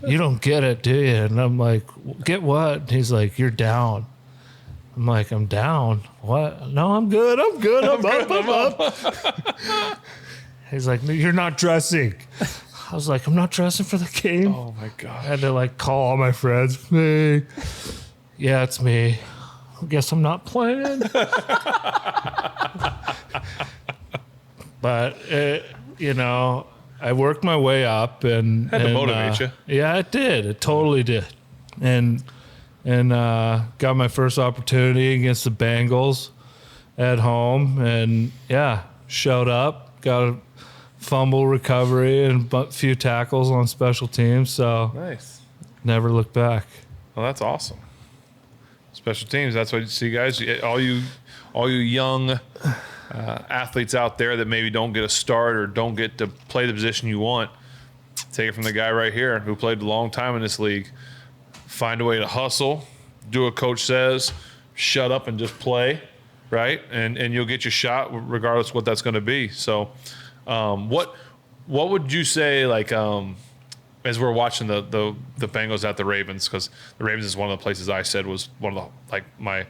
you don't get it, do you? And I'm like, get what? And he's like, you're down. I'm like, I'm down. What? No, I'm good. I'm up. He's like, no, you're not dressing. I was like, I'm not dressing for the game. Oh my God. I had to call all my friends. Hey, yeah, it's me. I guess I'm not playing. But, I worked my way up and Had to motivate you. Yeah, it did. It totally did. And got my first opportunity against the Bengals at home, and showed up, got a fumble recovery and a few tackles on special teams. So nice. Never looked back. Well, that's awesome. Special teams. That's what you see, guys. All you young athletes out there that maybe don't get a start or don't get to play the position you want, take it from the guy right here who played a long time in this league. Find a way to hustle, do what coach says, shut up and just play, right? And you'll get your shot regardless of what that's going to be. So what would you say, like, as we're watching the Bengals at the Ravens, because the Ravens is one of the places I said was one of the, like, my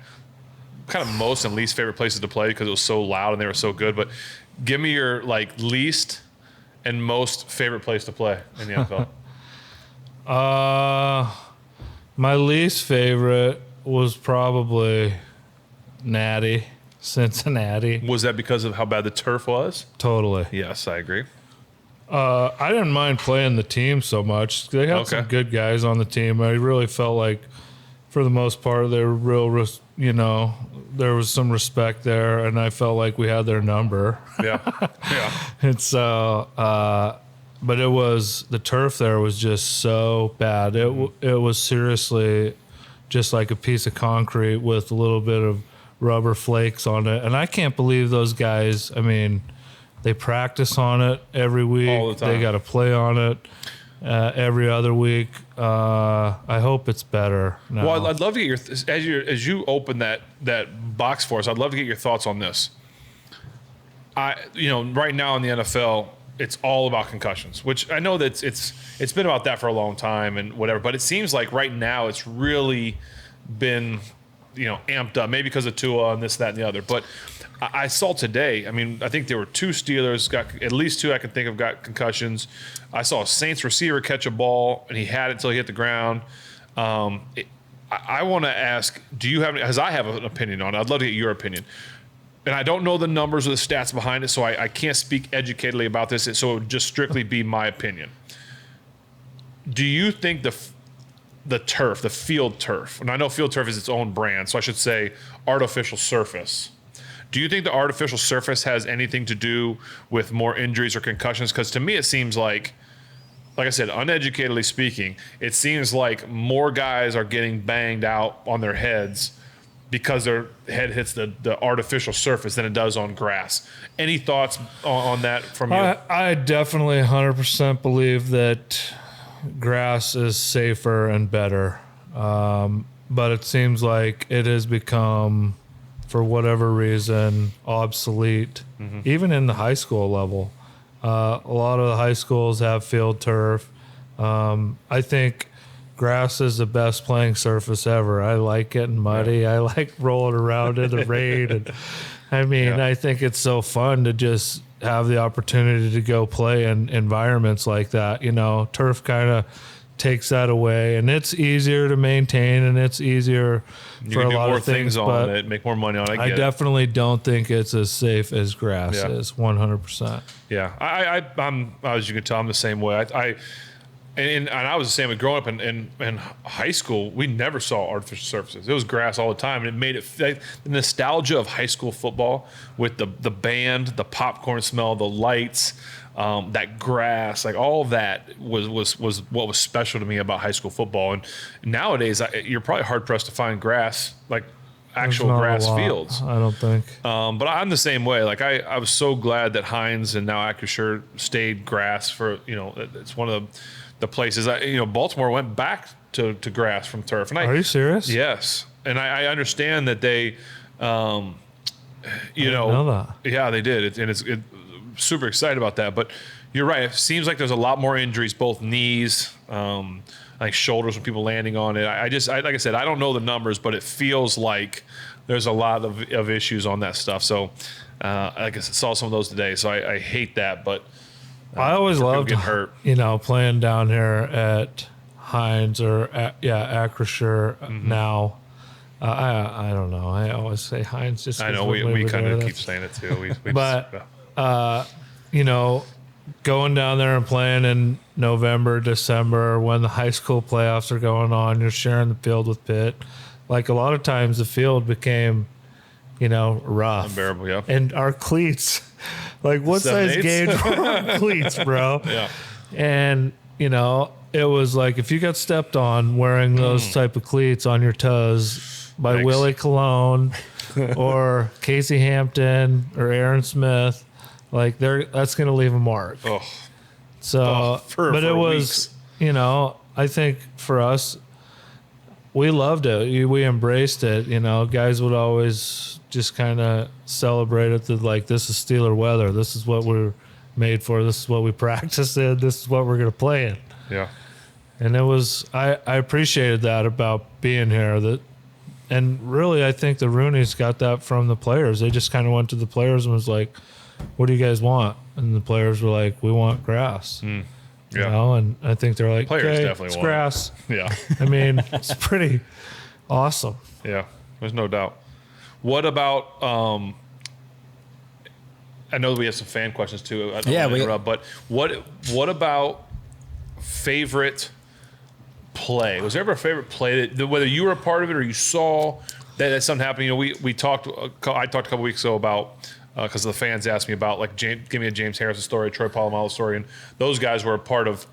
kind of most and least favorite places to play because it was so loud and they were so good. But give me your, like, least and most favorite place to play in the NFL. My least favorite was probably Cincinnati. Was that because of how bad the turf was? Totally. Yes, I agree. I didn't mind playing the team so much. They had some good guys on the team. I really felt like, for the most part, they were real, there was some respect there, and I felt like we had their number. Yeah. And so, but the turf there was just so bad. It was seriously just like a piece of concrete with a little bit of rubber flakes on it. And I can't believe those guys, I mean, they practice on it every week. All the time. They got to play on it every other week. I hope it's better now. Well, I'd love to get as you open that box for us, I'd love to get your thoughts on this. Right now in the NFL, it's all about concussions, which I know that it's been about that for a long time and whatever, but it seems like right now it's really been, amped up, maybe because of Tua and this, that, and the other. But I saw today, I mean, I think there were 2 Steelers, at least 2 I can think of, got concussions. I saw a Saints receiver catch a ball, and he had it until he hit the ground. I want to ask, do you have, because I have an opinion on it. I'd love to get your opinion. And I don't know the numbers or the stats behind it, so I can't speak educatedly about this, so it would just strictly be my opinion. Do you think the turf, the field turf, and I know field turf is its own brand, so I should say artificial surface, do you think the artificial surface has anything to do with more injuries or concussions? Because to me it seems like I said, uneducatedly speaking, it seems like more guys are getting banged out on their heads because their head hits the artificial surface than it does on grass. Any thoughts on that from you? I definitely 100% believe that grass is safer and better. But it seems like it has become, for whatever reason, obsolete, even in the high school level. A lot of the high schools have field turf. I think grass is the best playing surface ever. I like getting muddy. I like rolling around in the rain. And I think it's so fun to just have the opportunity to go play in environments like that. Turf kind of takes that away, and it's easier to maintain, and it's easier for a lot of things on it, make more money on it. I definitely don't think it's as safe as grass is. 100%. Yeah, I'm as you can tell, I'm the same way. And I was the same way growing up in high school. We never saw artificial surfaces. It was grass all the time, and it made it the nostalgia of high school football with the band, the popcorn smell, the lights, that grass, like all of that was what was special to me about high school football. And nowadays, you're probably hard pressed to find grass, like actual grass fields. I don't think. But I'm the same way. Like I was so glad that Heinz and now Acrisure stayed grass for, it's one of the places. Baltimore went back to grass from turf. And Are you serious? Yes. And I understand that they, know that. Yeah, they did. It's super excited about that. But you're right. It seems like there's a lot more injuries, both knees, like shoulders when people landing on it. I like I said, I don't know the numbers, but it feels like there's a lot of issues on that stuff. So, like I saw some of those today. So I hate that, but I always loved getting hurt. Playing down here at Heinz or Acrisure now. I don't know. I always say Heinz just. I know we kind of keep saying it too. going down there and playing in November, December, when the high school playoffs are going on, you're sharing the field with Pitt. Like a lot of times the field became, rough. Unbearable, yeah. And our cleats, like what size gauge were our cleats, bro? Yeah. And, it was like if you got stepped on wearing those type of cleats on your toes by Willie Colon or Casey Hampton or Aaron Smith, like that's going to leave a mark. Oh. So, but it was, weeks. I think for us, we loved it. We embraced it. Guys would always just kind of celebrate it. Like, this is Steeler weather. This is what we're made for. This is what we practice in. This is what we're going to play in. Yeah. And it was, I appreciated that about being here. And really, I think the Rooneys got that from the players. They just kind of went to the players and was like, what do you guys want? And the players were like, we want grass. Yeah. And I think they're like, players okay, definitely it's want grass. It. Yeah. I mean, it's pretty awesome. Yeah. There's no doubt. What about, I know we have some fan questions too. I don't want to interrupt, but what about favorite play? Was there ever a favorite play that whether you were a part of it or you saw that something happened? We talked. I talked a couple weeks ago about because the fans asked me about like give me a James Harrison story, Troy Polamalu story, and those guys were a part of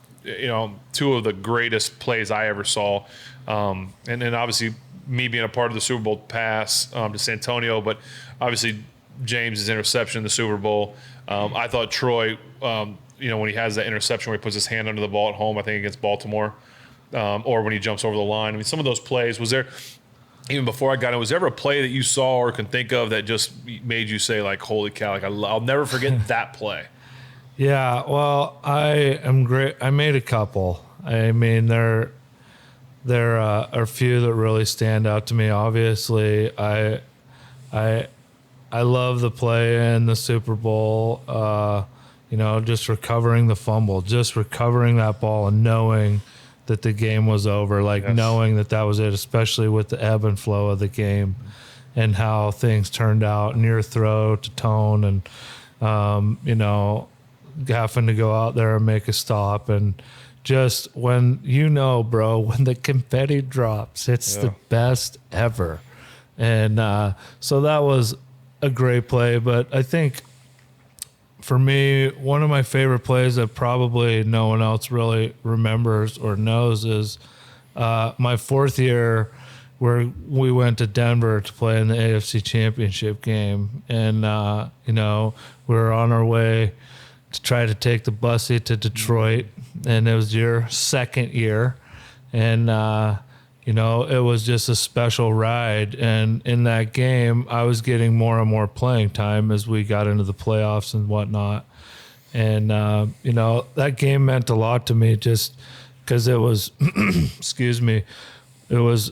two of the greatest plays I ever saw, and then obviously me being a part of the Super Bowl pass to Santonio, but obviously James's interception in the Super Bowl. I thought Troy, when he has that interception where he puts his hand under the ball at home, I think against Baltimore, or when he jumps over the line. I mean, some of those plays, was there, even before I got in, was there ever a play that you saw or can think of that just made you say, like, holy cow, like I'll never forget that play? Yeah, well, I am great. I made a couple. I mean, there are a few that really stand out to me. Obviously, I love the play in the Super Bowl, just recovering the fumble, just recovering that ball and knowing that the game was over, knowing that was it, especially with the ebb and flow of the game and how things turned out near throw to tone and, having to go out there and make a stop. And just when, bro, when the confetti drops, it's the best ever. And so that was a great play. But I think for me, one of my favorite plays that probably no one else really remembers or knows is my fourth year where we went to Denver to play in the AFC Championship game. And, we were on our way to try to take the busy to Detroit. And it was your second year. And, it was just a special ride. And in that game, I was getting more and more playing time as we got into the playoffs and whatnot. And, that game meant a lot to me just because it was, excuse me, it was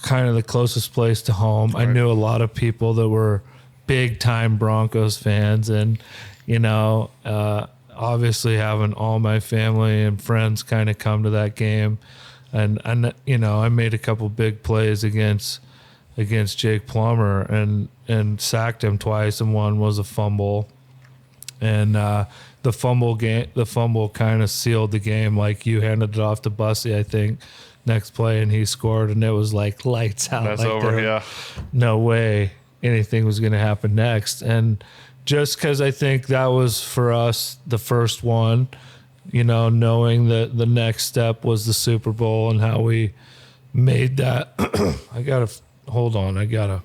kind of the closest place to home. Right. I knew a lot of people that were big time Broncos fans. And, obviously having all my family and friends kind of come to that game. And I made a couple big plays against Jake Plummer and sacked him twice, and one was a fumble. And the fumble kind of sealed the game. Like, you handed it off to Bussy, I think, next play, and he scored, and it was like lights out. That's like over, yeah. No way anything was going to happen next. And just because I think that was for us the first one. Knowing that the next step was the Super Bowl and how we made that. Hold on. I gotta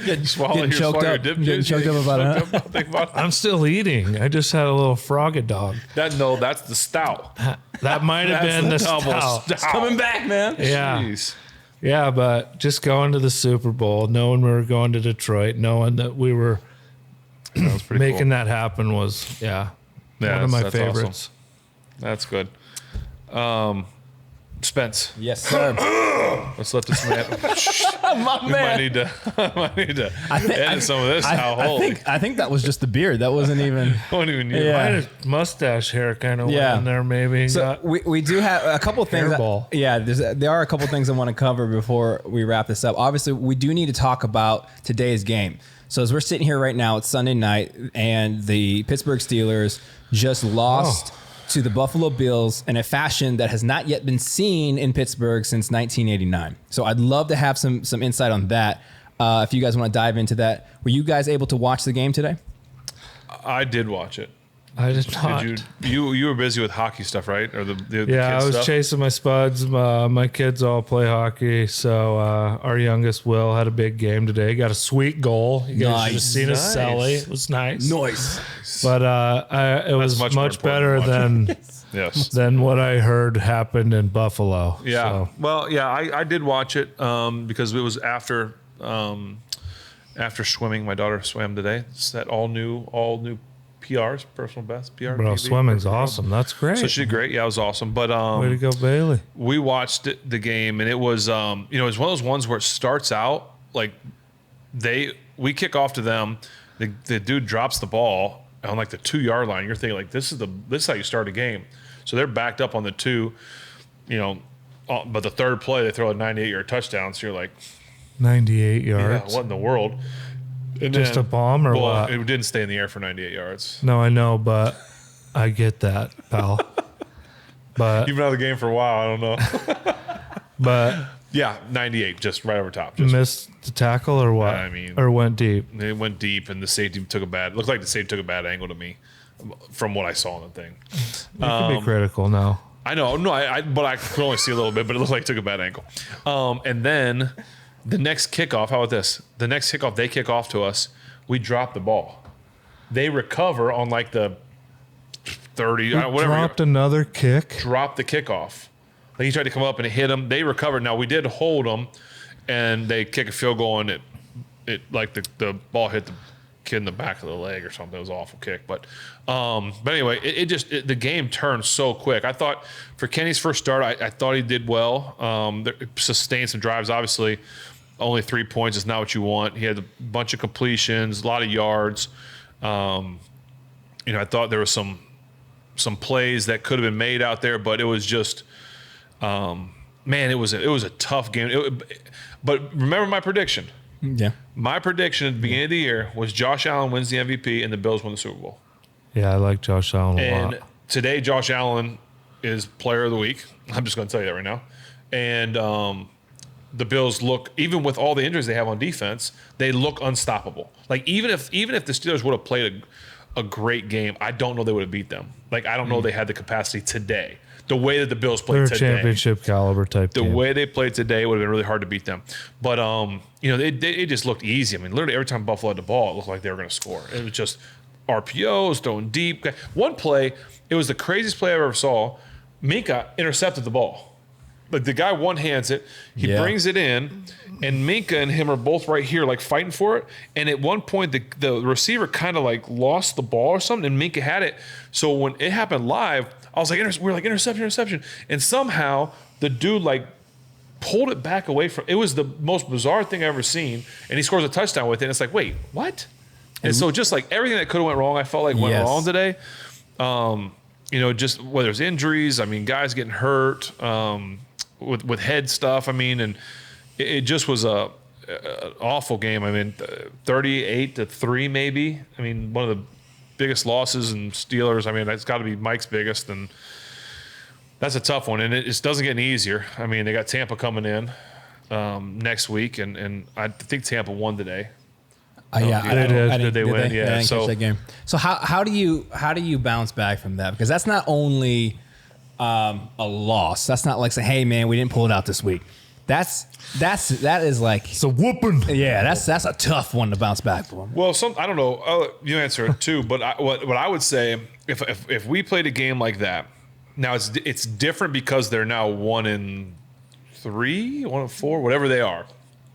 Getting choked up about it. I'm still eating. I just had a little froggy dog. That's the stout. That might have been the stout. It's coming back, man. Yeah. Jeez. Yeah, but just going to the Super Bowl, knowing we were going to Detroit, knowing that we were making cool. that happen was, one of my favorites. Awesome. That's good. Spence. Yes, sir. Let's let this man. My man. might need to edit some of this. I think that was just the beard. That wasn't even. Don't even need. Yeah. His mustache hair kind of went in there, maybe. So we do have a couple things. There are a couple things I want to cover before we wrap this up. Obviously, we do need to talk about today's game. So as we're sitting here right now, it's Sunday night, and the Pittsburgh Steelers just lost to the Buffalo Bills in a fashion that has not yet been seen in Pittsburgh since 1989. So I'd love to have some insight on that. If you guys want to dive into that. Were you guys able to watch the game today? I did watch it. I did not. Did you were busy with hockey stuff, right? Or the yeah, kids I was stuff? chasing my spuds. My kids all play hockey, so our youngest Will had a big game today. Got a sweet goal. You guys should have seen his celly. It was nice. Nice. But it was much better than yes. than what I heard happened in Buffalo. Yeah. So. Well, yeah, I did watch it because it was after swimming. My daughter swam today. It's that all new PRs, personal best PR. Bro, swimming's awesome. That's great. So she did great. Yeah, it was awesome. But way to go, Bailey. We watched the game, and it was it was one of those ones where it starts out like we kick off to them. The dude drops the ball on like the 2-yard line. You're thinking like this is how you start a game. So they're backed up on the 2, but the third play they throw a 98-yard touchdown. So you're like 98 yards. Yeah, what in the world? And Just a bomb or what? It didn't stay in the air for 98 yards. No, I know, but I get that, pal. But You've been out of the game for a while. I don't know. but Yeah, 98, just right over top. missed the tackle or what? I mean, or went deep. It went deep, and the safety looked like the safety took a bad angle to me from what I saw in the thing. You can be critical now. I know, no, but I could only see a little bit, but it looked like it took a bad angle. And then the next kickoff, how about this? The next kickoff, they kick off to us. We drop the ball. They recover on like the 30, whatever. Dropped another kick. Dropped the kickoff. Like he tried to come up and it hit them. They recovered. Now we did hold them, and they kick a field goal, and it like the ball hit the kid in the back of the leg or something. It was an awful kick, but anyway, the game turned so quick. I thought for Kenny's first start, I thought he did well. Sustained some drives. Obviously, only 3 points is not what you want. He had a bunch of completions, a lot of yards. I thought there was some plays that could have been made out there, but it was just. It was a tough game. But remember my prediction. Yeah. My prediction at the beginning of the year was Josh Allen wins the MVP and the Bills win the Super Bowl. Yeah, I like Josh Allen a lot. And today, Josh Allen is Player of the Week. I'm just going to tell you that right now. And the Bills look, even with all the injuries they have on defense, they look unstoppable. Like even if the Steelers would have played a great game, I don't know they would have beat them. Like I don't know they had the capacity today. The way that the Bills played today, they're championship caliber type. The way they played today would have been really hard to beat them. But it just looked easy. I mean, literally every time Buffalo had the ball, it looked like they were going to score. It was just RPOs, throwing deep. One play, it was the craziest play I ever saw. Minka intercepted the ball. Like the guy one hands it, he brings it in, and Minka and him are both right here, like fighting for it. And at one point, the receiver kind of like lost the ball or something, and Minka had it. So when it happened live, I was like, we're like interception, and somehow the dude like pulled it back away from. It was the most bizarre thing I've ever seen, and he scores a touchdown with it. And it's like, wait, what? And so just like everything that could have went wrong, I felt like went wrong today. Just whether it's injuries, I mean, guys getting hurt, with head stuff. I mean, and it just was an awful game. I mean, 38-3 maybe. I mean, one of the biggest losses in Steelers. I mean, it's got to be Mike's biggest, and that's a tough one. And it just doesn't get any easier. I mean, they got Tampa coming in next week, and I think Tampa won today. Did they win? Yeah. I didn't catch that game. So how do you bounce back from that? Because that's not only a loss. That's not like saying, "Hey, man, we didn't pull it out this week." That is like it's a whooping. Yeah, that's a tough one to bounce back from. Well, I don't know. You answer it too, but what I would say if we played a game like that, now it's different because they're now 1-3, 1-4, whatever they are.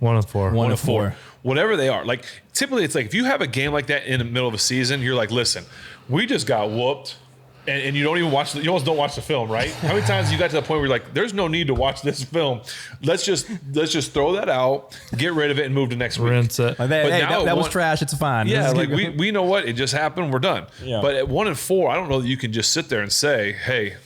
1-4. 1-4. Whatever they are. Like typically, it's like if you have a game like that in the middle of a season, you're like, listen, we just got whooped. And you don't even watch. You almost don't watch the film, right? How many times you got to the point where you're like, "There's no need to watch this film. Let's just throw that out, get rid of it, and move to next week." Rinse it. Like, that was trash. It's fine. Yeah, like we know what it just happened. We're done. Yeah. But at 1-4, I don't know that you can just sit there and say, "Hey,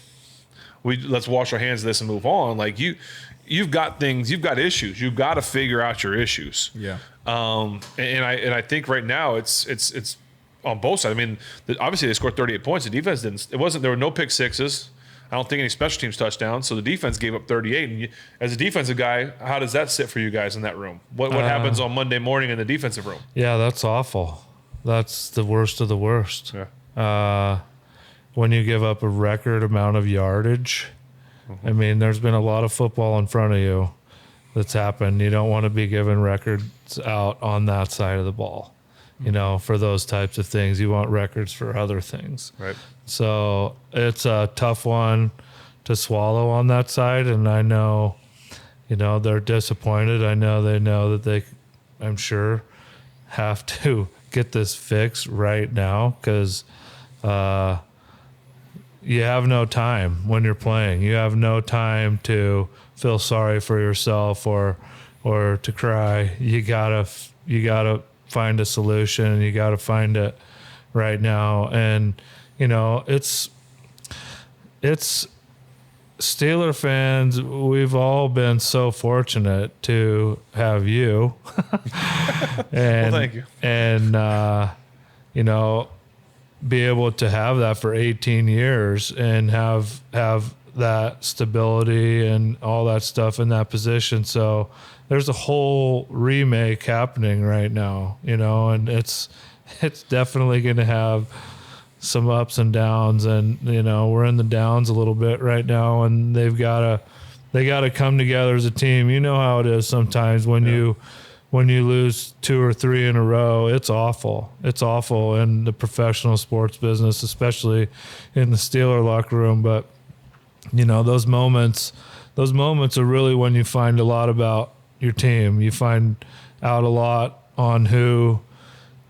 let's wash our hands of this and move on." Like you've got things, you've got issues. You've got to figure out your issues. Yeah. I think right now it's on both sides. I mean, obviously they scored 38 points. The defense didn't. There were no pick sixes. I don't think any special teams touchdowns. So the defense gave up 38. And as a defensive guy, how does that sit for you guys in that room? What happens on Monday morning in the defensive room? Yeah, that's awful. That's the worst of the worst. Yeah. When you give up a record amount of yardage, I mean, there's been a lot of football in front of you that's happened. You don't want to be giving records out on that side of the ball. For those types of things. You want records for other things. Right. So it's a tough one to swallow on that side. And I know, they're disappointed. I know that they, I'm sure, have to get this fixed right now because you have no time when you're playing. You have no time to feel sorry for yourself or to cry. You gotta find a solution, and you got to find it right now. And it's Steeler fans. We've all been so fortunate to have you, and well, thank you. And be able to have that for 18 years and have that stability and all that stuff in that position. So there's a whole remake happening right now, and it's definitely going to have some ups and downs, and we're in the downs a little bit right now, and they got to come together as a team. You know how it is sometimes when you lose 2 or 3 in a row. It's awful. It's awful in the professional sports business, especially in the Steeler locker room. But those moments are really when you find a lot about your team. You find out a lot on who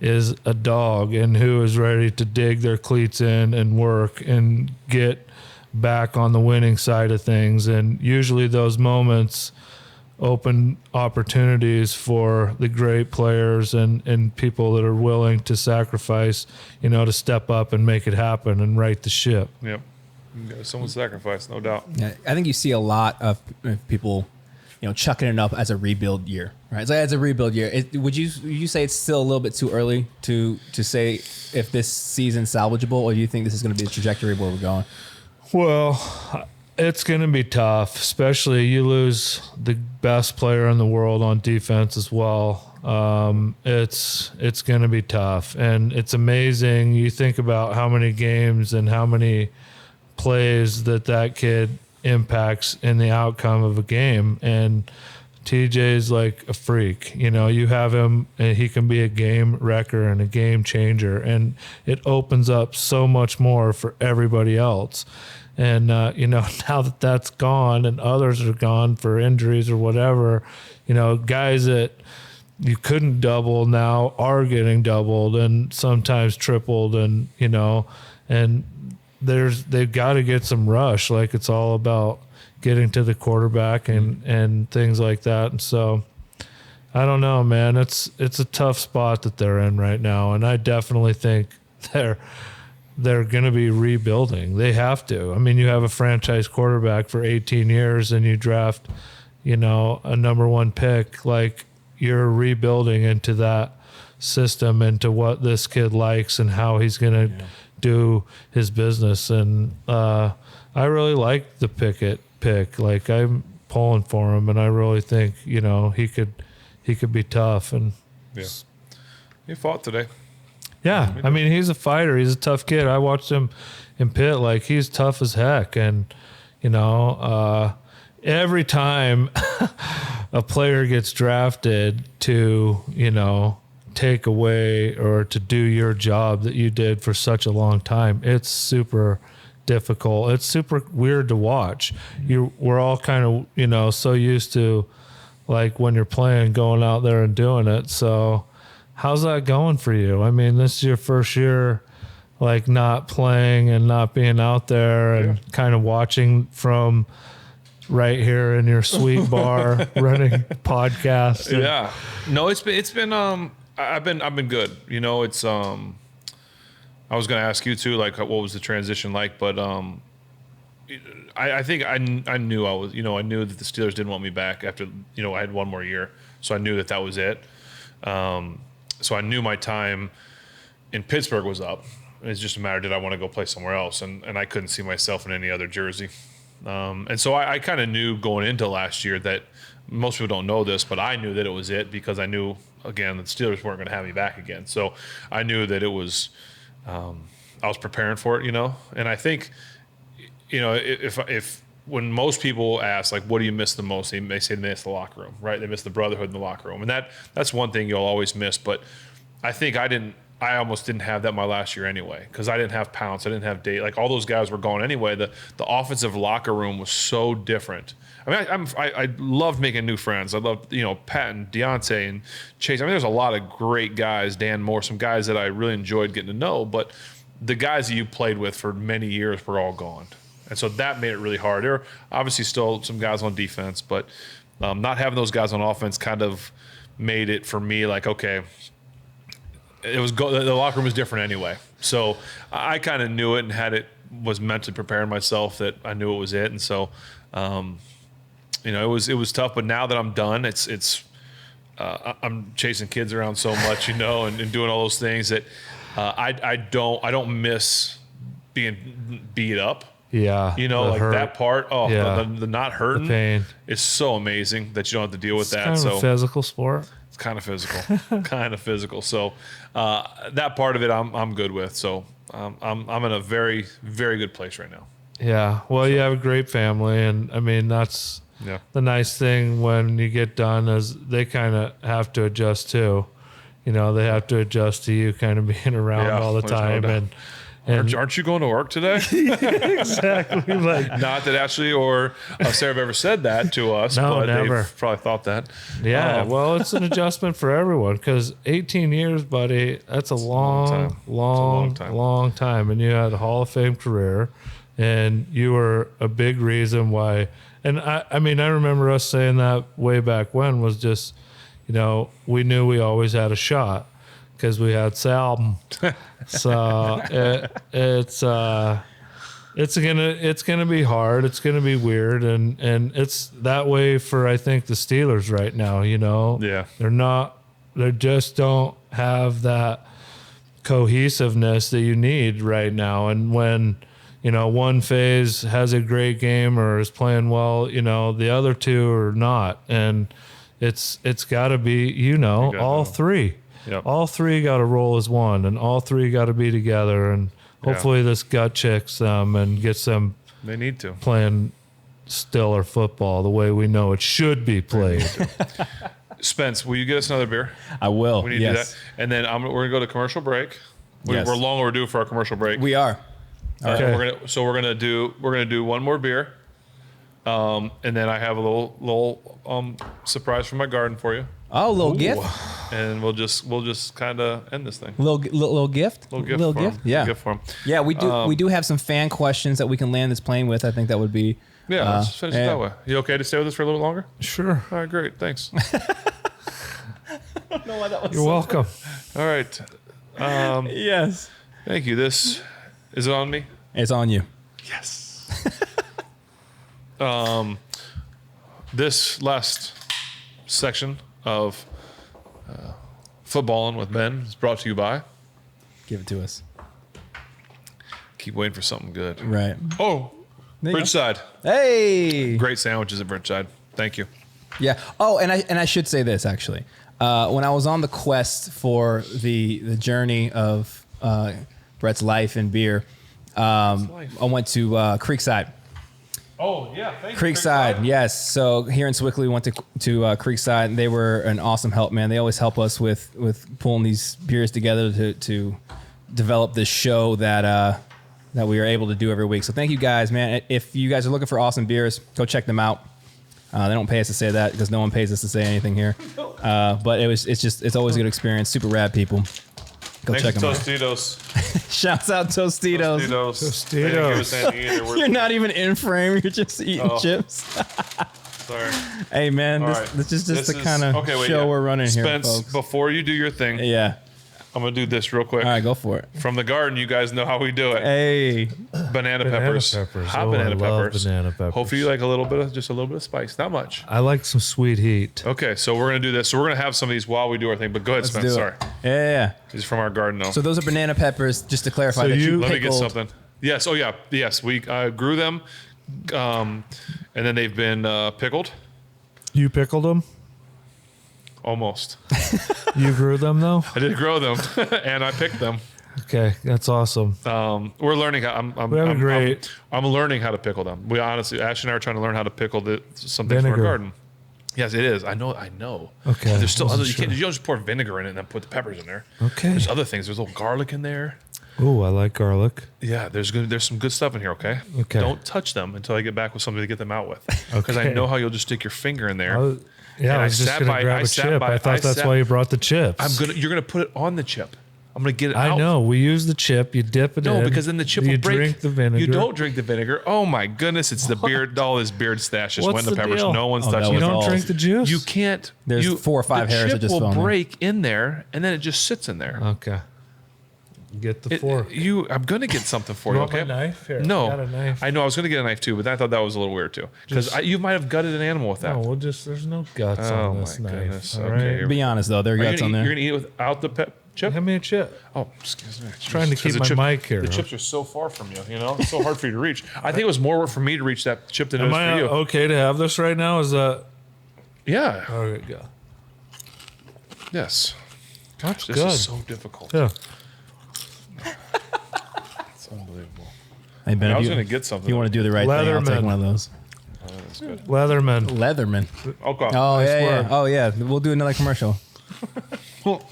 is a dog and who is ready to dig their cleats in and work and get back on the winning side of things. And usually those moments open opportunities for the great players and people that are willing to sacrifice, to step up and make it happen and right the ship. Yep. Someone's sacrifice, no doubt. Yeah, I think you see a lot of people, chucking it up as a rebuild year, right? So as a rebuild year, would you say it's still a little bit too early to say if this season's salvageable, or do you think this is going to be the trajectory of where we're going? Well, it's going to be tough, especially you lose the best player in the world on defense as well. It's going to be tough, and it's amazing. You think about how many games and how many plays that kid impacts in the outcome of a game, and TJ's like a freak. You have him and he can be a game wrecker and a game changer, and it opens up so much more for everybody else. And now that that's gone and others are gone for injuries or whatever, guys that you couldn't double now are getting doubled and sometimes tripled, and and they've got to get some rush. Like, it's all about getting to the quarterback and things like that. And so I don't know, man. It's a tough spot that they're in right now, and I definitely think they're going to be rebuilding. They have to. I mean, you have a franchise quarterback for 18 years and you draft, a number 1 pick. Like, you're rebuilding into that system, into what this kid likes and how he's going to do his business. And I really like the Pickett pick. Like, I'm pulling for him, and I really think he could be tough. And he fought today. Yeah, I mean, he's a fighter. He's a tough kid. I watched him in Pitt. Like, he's tough as heck. And every time a player gets drafted to take away or to do your job that you did for such a long time, it's super difficult. It's super weird to watch. We're all kind of, so used to, like, when you're playing, going out there and doing it. So how's that going for you? I mean, this is your first year, like, not playing and not being out there and kind of watching from right here in your sweet bar running podcast. Yeah. No, it's been I've been good. It's I was going to ask you too, like, what was the transition like? But I think I knew I knew that the Steelers didn't want me back after I had one more year, so I knew that was it. So I knew my time in Pittsburgh was up. It's just a matter, did I want to go play somewhere else? And I couldn't see myself in any other jersey. And so I kind of knew going into last year that most people don't know this, but I knew that it was it because I knew, again, the Steelers weren't going to have me back again. So I knew that it was, I was preparing for it, And I think, if when most people ask, like, what do you miss the most? They say they miss the locker room, right? They miss the brotherhood in the locker room. And that's one thing you'll always miss. But I think I almost didn't have that my last year anyway, because I didn't have Pounce, I didn't have Dave. Like, all those guys were gone anyway. The offensive locker room was so different. I mean, I loved making new friends. I loved, Pat and Deontay and Chase. I mean, there's a lot of great guys, Dan Moore, some guys that I really enjoyed getting to know. But the guys that you played with for many years were all gone. And so that made it really hard. There were obviously still some guys on defense, but not having those guys on offense kind of made it for me like, okay, the locker room was different anyway. So I kind of knew it and was mentally preparing myself that I knew it was it. And so, it was tough. But now that I'm done, I'm chasing kids around so much, and doing all those things that I don't miss being beat up. Yeah. Like hurt. That part. Oh, yeah. the not hurting. The pain. It's so amazing that you don't have to deal with that. Kind of a physical sport. It's kind of physical. So that part of it, I'm good with. So I'm in a very, very good place right now. Yeah. Well, you have a great family, and I mean that's the nice thing when you get done is they kind of have to adjust too. They have to adjust to you kind of being around all the time and. Aren't you going to work today? Exactly. Like, not that Ashley or Sarah have ever said that to us, but never. They've probably thought that. Yeah, well, it's an adjustment for everyone because 18 years, buddy, that's a long time. And you had a Hall of Fame career, and you were a big reason why. And I mean, I remember us saying that way back when was just, we knew we always had a shot. Because we had Sal, so it's gonna be hard. It's gonna be weird, and it's that way for I think the Steelers right now. Yeah, they just don't have that cohesiveness that you need right now. And when one phase has a great game or is playing well, the other two are not, and it's got to be all three. Yep. All three got to roll as one, and all three got to be together. And hopefully this gut checks them and gets them. They need to playing stellar football the way we know it should be played. Spence, will you get us another beer? I will. We need to do that, and then we're gonna go to commercial break. We're long overdue for our commercial break. We are. Okay. We're gonna do one more beer, and then I have a little surprise from my garden for you. Oh, a little gift. And we'll just kind of end this thing. Little gift. Little gift. Yeah. Gift for him. Yeah, we do. We do have some fan questions that we can land this plane with. I think that would be. Yeah, let's finish it that way. You okay to stay with us for a little longer? Sure. All right, great. Thanks. I don't know why that was. You're welcome. All right. Yes. Thank you. Is it on me? It's on you. Yes. This last section of Footballin with Ben is brought to you by. Give it to us. Keep waiting for something good. Right. Oh, Bridgeside. Hey. Great sandwiches at Bridgeside. Thank you. Yeah. Oh, and I should say this actually. When I was on the quest for the journey of Brett's life and beer, I went to Creekside. Oh yeah, thank you. Creekside, yes. So here in Sewickley, we went to Creekside, and they were an awesome help, man. They always help us with pulling these beers together to develop this show that we are able to do every week. So thank you guys, man. If you guys are looking for awesome beers, go check them out. They don't pay us to say that because no one pays us to say anything here. But it's always a good experience. Super rad people. Go check them out. Tostitos. Shouts out Tostitos. Tostitos. You're not even in frame. You're just eating chips. Sorry. Hey, man. This is just the kind of show we're running Spence, here, folks. Before you do your thing, Yeah. I'm going to do this real quick. All right, go for it. From the garden, you guys know how we do it. Hey. Banana peppers. Hot banana peppers. Banana peppers. Hopefully you like just a little bit of spice. Not much. I like some sweet heat. Okay, so we're going to do this. So we're going to have some of these while we do our thing. But go ahead, Spence. Sorry. Yeah. These are from our garden, though. So those are banana peppers, just to clarify. That you Let me get something. Yes. Oh, yeah. Yes. We grew them, and then they've been pickled. You pickled them? Almost. You grew them, though? I did grow them, and I picked them. Okay, that's awesome. We're learning how. I'm learning how to pickle them. We honestly, Ash and I are trying to learn how to pickle some things from our garden. Yes, it is. I know. Okay. There's still other. You don't just pour vinegar in it and then put the peppers in there. Okay. There's other things. There's a little garlic in there. Oh, I like garlic. Yeah, there's some good stuff in here. Okay. Okay. Don't touch them until I get back with something to get them out with. Because I know how you'll just stick your finger in there. I was just gonna grab a chip. I thought that's why you brought the chips. You're gonna put it on the chip. I'm gonna get it out. I know. We use the chip. You dip it in. No, because then the chip will break. You drink the vinegar. You don't drink the vinegar. Oh my goodness! It's the beard. All this beard stash just went in the peppers. Deal? No one's touching. You don't drink the juice. You can't. There's 4 or 5 hairs that just will break in there, and then it just sits in there. Okay. Get the fork. I'm gonna get something for you. Okay. A knife? Here, no, got a knife. I know. I was gonna get a knife too, but I thought that was a little weird too, because you might have gutted an animal with that. No, there's no guts on this knife. Goodness. All Okay. right? Be honest, though. There are guts on there. You're gonna eat it without the chip. Hand me a chip. Oh, excuse me. Trying to keep my mic here. The chips are so far from you. It's so hard for you to reach. I think it was more work for me to reach that chip than it was for you. Okay to have this right now? Is that? Yeah. Okay, go. Yes. That's This good. is so difficult. Yeah. It's unbelievable. Hey, Ben, I was going to get something. You want to do the right thing? I'll take Leatherman. one of those. Oh, that's good. Leatherman. Okay. Oh, yeah, word. yeah. Oh, yeah. We'll do another commercial. All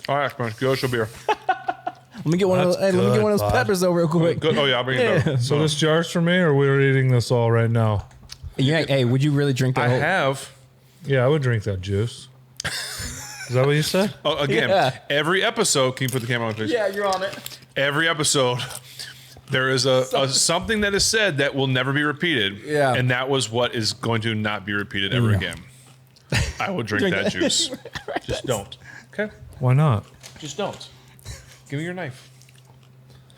right, Spence, give us a beer. Let me get one of those. Hey, let me get one of those bud. peppers though, real quick. Good. Oh, yeah, I'll bring it back. So this jar's for me, or we're eating this all right now? Yeah. Hey, would you really drink that? I have. Yeah, I would drink that juice. Is that what you said? Oh, again, Yeah. every episode. Can you put the camera on, please? Yeah, you're on it. Every episode, there is a something that is said that will never be repeated. Yeah. And that was what is going to not be repeated ever again. I will drink that juice. Just don't. Okay? Why not? Just don't. Give me your knife.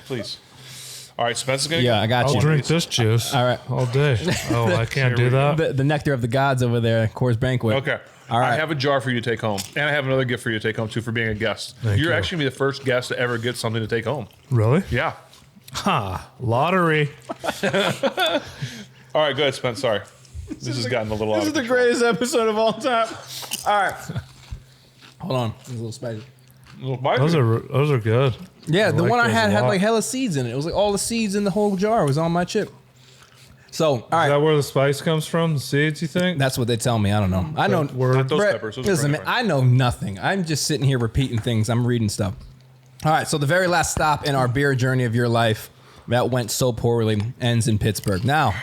Please. All right, Spence is going to Yeah, I got I'll you. drink this juice. All right. All day. Oh, I can't do that. The nectar of the gods over there, Coors Banquet. Okay. All right. I have a jar for you to take home. And I have another gift for you to take home, too, for being a guest. Thank You're you. actually going to be the first guest to ever get something to take home. Really? Yeah. Ha! Lottery. All right, go ahead, Spence. Sorry. This has gotten a little out This of is the control. greatest episode of all time. All right. Hold on. It's a little spicy. Those are good. Yeah, the like one I those had a had lot. like hella seeds in it. It was like all the seeds in the whole jar was on my chip. So, all Is right. that where the spice comes from? The seeds, you think? That's what they tell me. I don't know. I know. Not those Brett, peppers. Those are listen, brand man, I know nothing. I'm just sitting here repeating things. I'm reading stuff. All right. So the very last stop in our beer journey of your life that went so poorly ends in Pittsburgh. Now,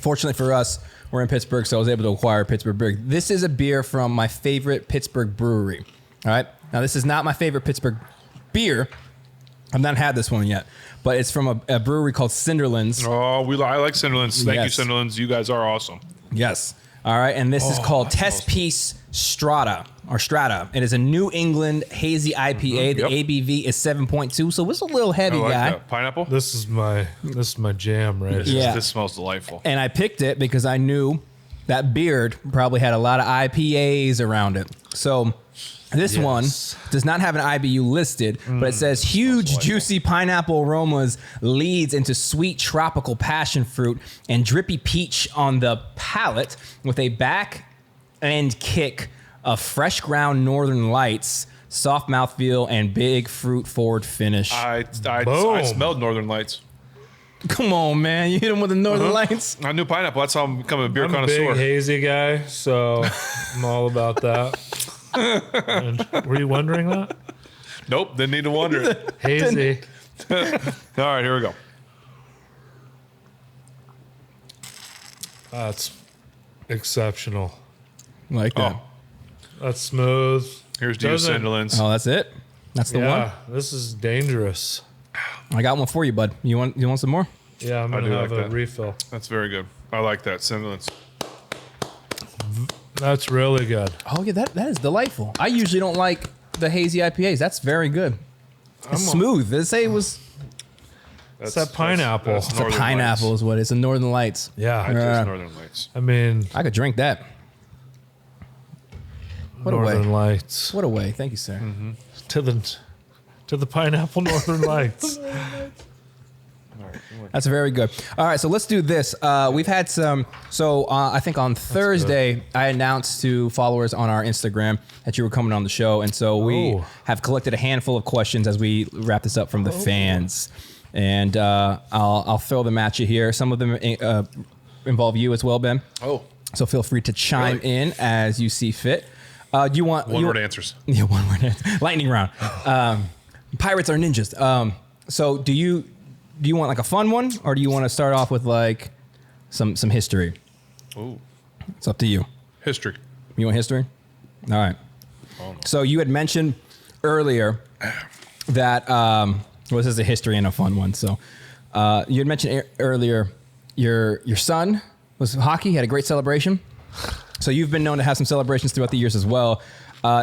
fortunately for us, we're in Pittsburgh, so I was able to acquire Pittsburgh beer. This is a beer from my favorite Pittsburgh brewery. All right. Now, this is not my favorite Pittsburgh beer. I've not had this one yet, but it's from a brewery called Cinderlands. Oh, I like Cinderlands. Thank Yes. you, Cinderlands. You guys are awesome. Yes. All right. And this is called Test Piece Strata. It is a New England hazy IPA. The Yep. ABV is 7.2, so it's a little I heavy, like guy. that. Pineapple? This is my jam right here. Yeah. This smells delightful. And I picked it because I knew that beard probably had a lot of IPAs around it. So this one does not have an IBU listed, but it says huge, juicy pineapple aromas leads into sweet tropical passion fruit and drippy peach on the palate with a back end kick of fresh ground Northern Lights, soft mouthfeel, and big fruit forward finish. I Boom. smelled Northern Lights. Come on, man. You hit him with the Northern Lights? I knew pineapple. That's how I'm becoming a beer I'm a connoisseur. big hazy guy, so I'm all about that. And were you wondering that? Nope, didn't need to wonder it. Hazy. All right, here we go. That's exceptional. Like that. Oh, That's smooth. here's to you, Doesn't- Cinderlands. Oh, that's it? That's the Yeah, this is dangerous. one? I got one for you, bud. You want some more? Yeah, I'm I gonna do have like a that. refill. That's very good. I like that, Cinderlands. That's really good. Oh, yeah, that is delightful. I usually don't like the hazy IPAs. That's very good. It's smooth. They say it was. It's that pineapple. It's a pineapple is what it is. The Northern Lights. Yeah. I taste Northern Lights. I mean, I could drink that. What Northern a way. Lights. What a way. Thank you, sir. Mm-hmm. To the pineapple Northern Lights. That's very good. All right, so let's do this. We've had some. So I think on Thursday, I announced to followers on our Instagram that you were coming on the show, and so we have collected a handful of questions as we wrap this up from the fans, and I'll throw them at you here. Some of them involve you as well, Ben. Oh, so feel free to chime in as you see fit. Do you want one-word answers? Yeah, one-word answers. Lightning round. Pirates are ninjas. So do you want like a fun one, or do you want to start off with like some history? Ooh. It's up to you. History. You want history? All right. Oh, no. So you had mentioned earlier that this is a history and a fun one. So you had mentioned earlier your son was hockey. He had a great celebration. So you've been known to have some celebrations throughout the years as well.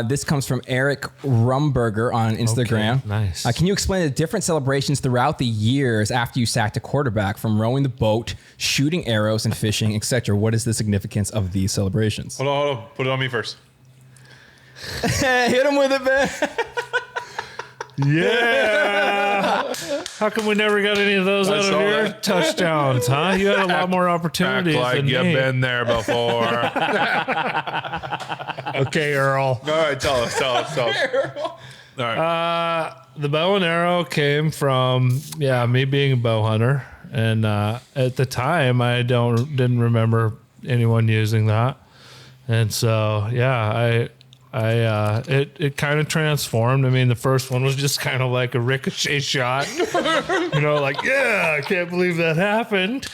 This comes from Eric Rumberger on Instagram. Okay, nice. Can you explain the different celebrations throughout the years after you sacked a quarterback, from rowing the boat, shooting arrows, and fishing, etc.? What is the significance of these celebrations? Hold on. Put it on me first. Hit him with it, man. Yeah. How come we never got any of those out of your touchdowns, huh? You had a lot more opportunities Act like than you've me. been there before. Okay, Earl. All right, tell us. All right. The bow and arrow came from me being a bow hunter, and at the time I didn't remember anyone using that, and so it kind of transformed. I mean, the first one was just kind of like a ricochet shot, I can't believe that happened.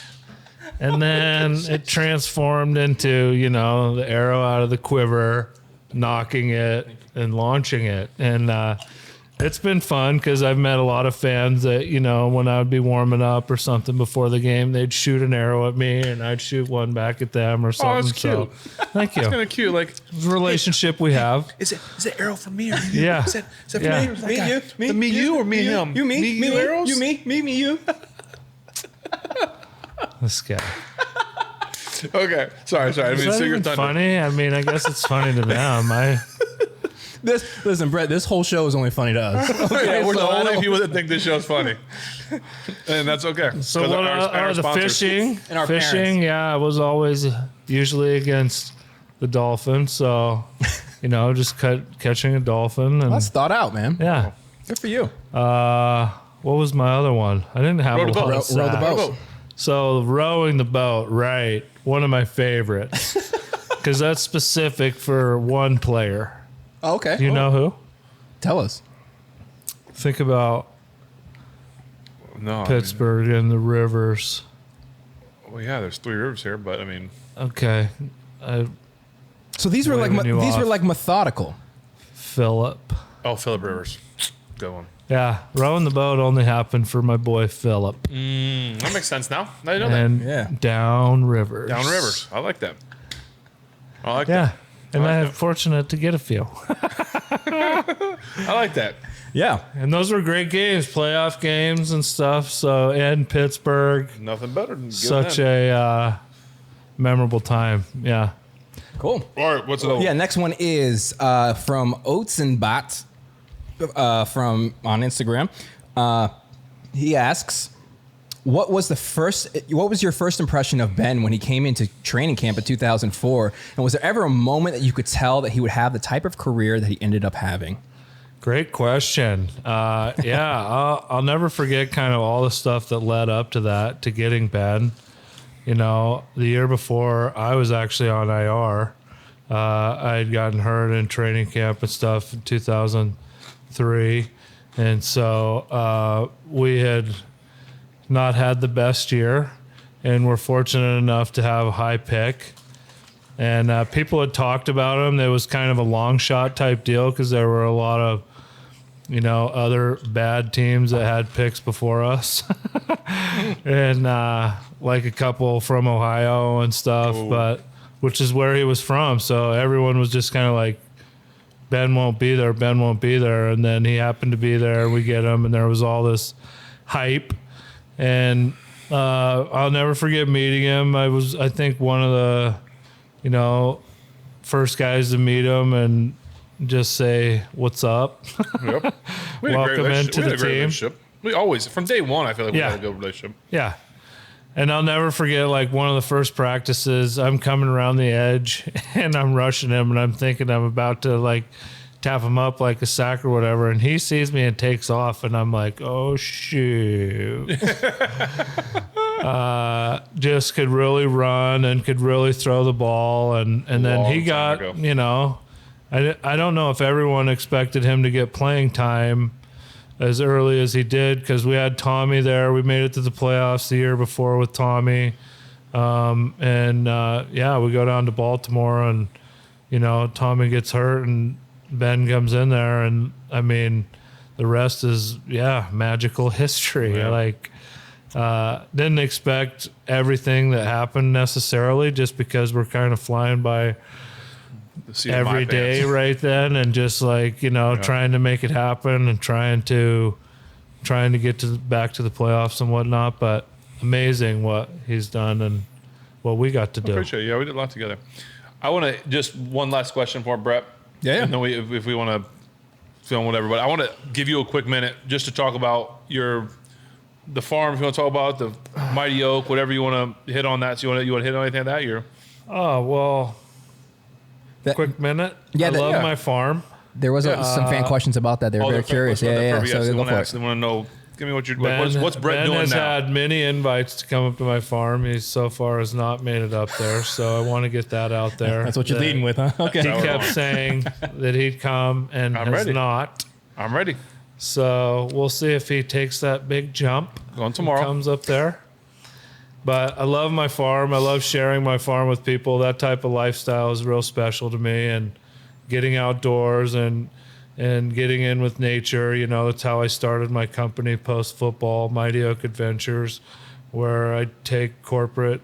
And then it transformed into, the arrow out of the quiver, knocking it and launching it. And it's been fun because I've met a lot of fans that, when I would be warming up or something before the game, they'd shoot an arrow at me and I'd shoot one back at them or something. Oh, that's cute. So, thank you. It's kind of cute. Like, It's a relationship we have. is it arrow for me or you? Yeah. Is that for Yeah. me or that guy? Me, you, or me, him? You, me, you arrows? You, me, you. This guy. Okay. Sorry. I Is mean, that so you're even thunder. funny? I mean, I guess it's funny to them. Listen, Brett, this whole show is only funny to us. Yeah, we're so the I only don't- people that think this show's funny, and that's okay. So 'Cause what our the sponsors- fishing? And our Fishing, I was always usually against the dolphin. So, just catching a dolphin. And That's thought out, man. yeah. Good for you. What was my other one? I didn't have Row the a lot boat. of Row the sacks. boat. So rowing the boat, right? One of my favorites because that's specific for one player. Oh, okay. Do you know who? Tell us. Think about No, Pittsburgh and the rivers. Well, yeah, there's 3 rivers here, but I mean, Okay, So these were Waving you off. like methodical. Philip. Philip Rivers, good one. Yeah, rowing the boat only happened for my boy Philip. That makes sense now. Now you know that. And Yeah. down rivers. Down rivers, I like that. Yeah, and like I'm that. fortunate to get a few. I like that. Yeah. And those were great games, playoff games and stuff. So, and Pittsburgh, Nothing better than such a memorable time. Yeah. Cool. All right, what's another? Yeah, next one is from Oatsenbot from on Instagram. He asks, what was your first impression of Ben when he came into training camp in 2004? And was there ever a moment that you could tell that he would have the type of career that he ended up having? Great question. I'll never forget kind of all the stuff that led up to that, to getting Ben. The year before, I was actually on IR. I had gotten hurt in training camp and stuff in 2003. And so we had not had the best year, and we're fortunate enough to have a high pick. And people had talked about him. There was kind of a long shot type deal because there were a lot of, other bad teams that had picks before us. And like a couple from Ohio and stuff, but which is where he was from. So everyone was just kind of like, Ben won't be there. Ben won't be there. And then he happened to be there. We get him, and there was all this hype. And I'll never forget meeting him. I think, one of the, first guys to meet him and just say, "What's up?" Yep. Welcome into the team. We always, from day one, I feel like we had a good relationship. Yeah. And I'll never forget, like, one of the first practices, I'm coming around the edge and I'm rushing him, and I'm thinking I'm about to, like, tap him up like a sack or whatever. And he sees me and takes off, and I'm like, oh, shoot. Just could really run and could really throw the ball. And then he got, I don't know if everyone expected him to get playing time as early as he did, because we had Tommy there. We made it to the playoffs the year before with Tommy. We go down to Baltimore, and, Tommy gets hurt and Ben comes in there. And I mean, the rest is, magical history. Yeah. Like, didn't expect everything that happened necessarily, just because we're kind of flying by every day right then, and just like, trying to make it happen and trying to get back to the playoffs and whatnot. But amazing what he's done and what we got to do. Appreciate it. Yeah, we did a lot together. I want to just one last question for Brett. Yeah. And then if we want to film whatever, but I want to give you a quick minute just to talk about the farm. If you want to talk about the Mighty Oak, whatever you want to hit on that. So you want to hit on anything that year? Oh, well. Quick minute. Yeah, I love my farm. There was some fan questions about that. They were very curious. Yeah. So they go for it. They want to know. Give me what's Brett Ben doing has now? had many invites to come up to my farm. He so far has not made it up there, so I want to get that out there. That's what you're leading with, huh? Okay. He kept saying that he'd come and has not. I'm ready. So we'll see if he takes that big jump. Going tomorrow. Comes up there. But I love my farm. I love sharing my farm with people. That type of lifestyle is real special to me, and getting outdoors and getting in with nature. That's how I started my company post-football, Mighty Oak Adventures, where I take corporate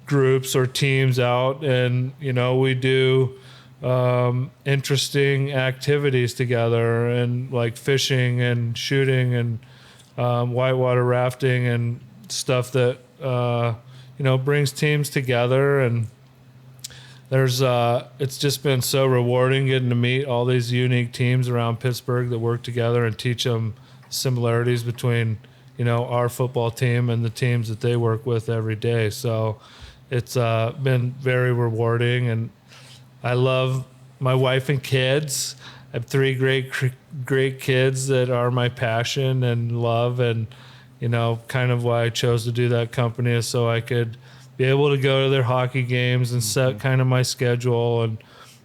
groups or teams out and, we do interesting activities together, and like fishing and shooting and whitewater rafting and stuff that brings teams together. And there's it's just been so rewarding getting to meet all these unique teams around Pittsburgh that work together and teach them similarities between our football team and the teams that they work with every day. So it's been very rewarding, and I love my wife and kids. I have 3 great kids that are my passion and love, and kind of why I chose to do that company is so I could be able to go to their hockey games and set kind of my schedule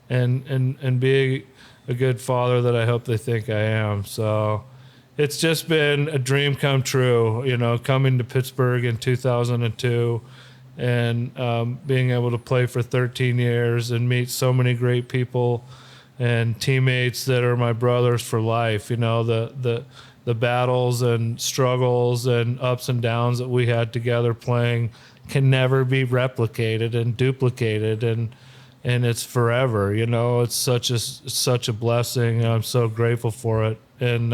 and be a good father that I hope they think I am. So it's just been a dream come true, coming to Pittsburgh in 2002 and being able to play for 13 years and meet so many great people and teammates that are my brothers for life. The battles and struggles and ups and downs that we had together playing can never be replicated and duplicated, and it's forever. It's such a blessing. I'm so grateful for it, and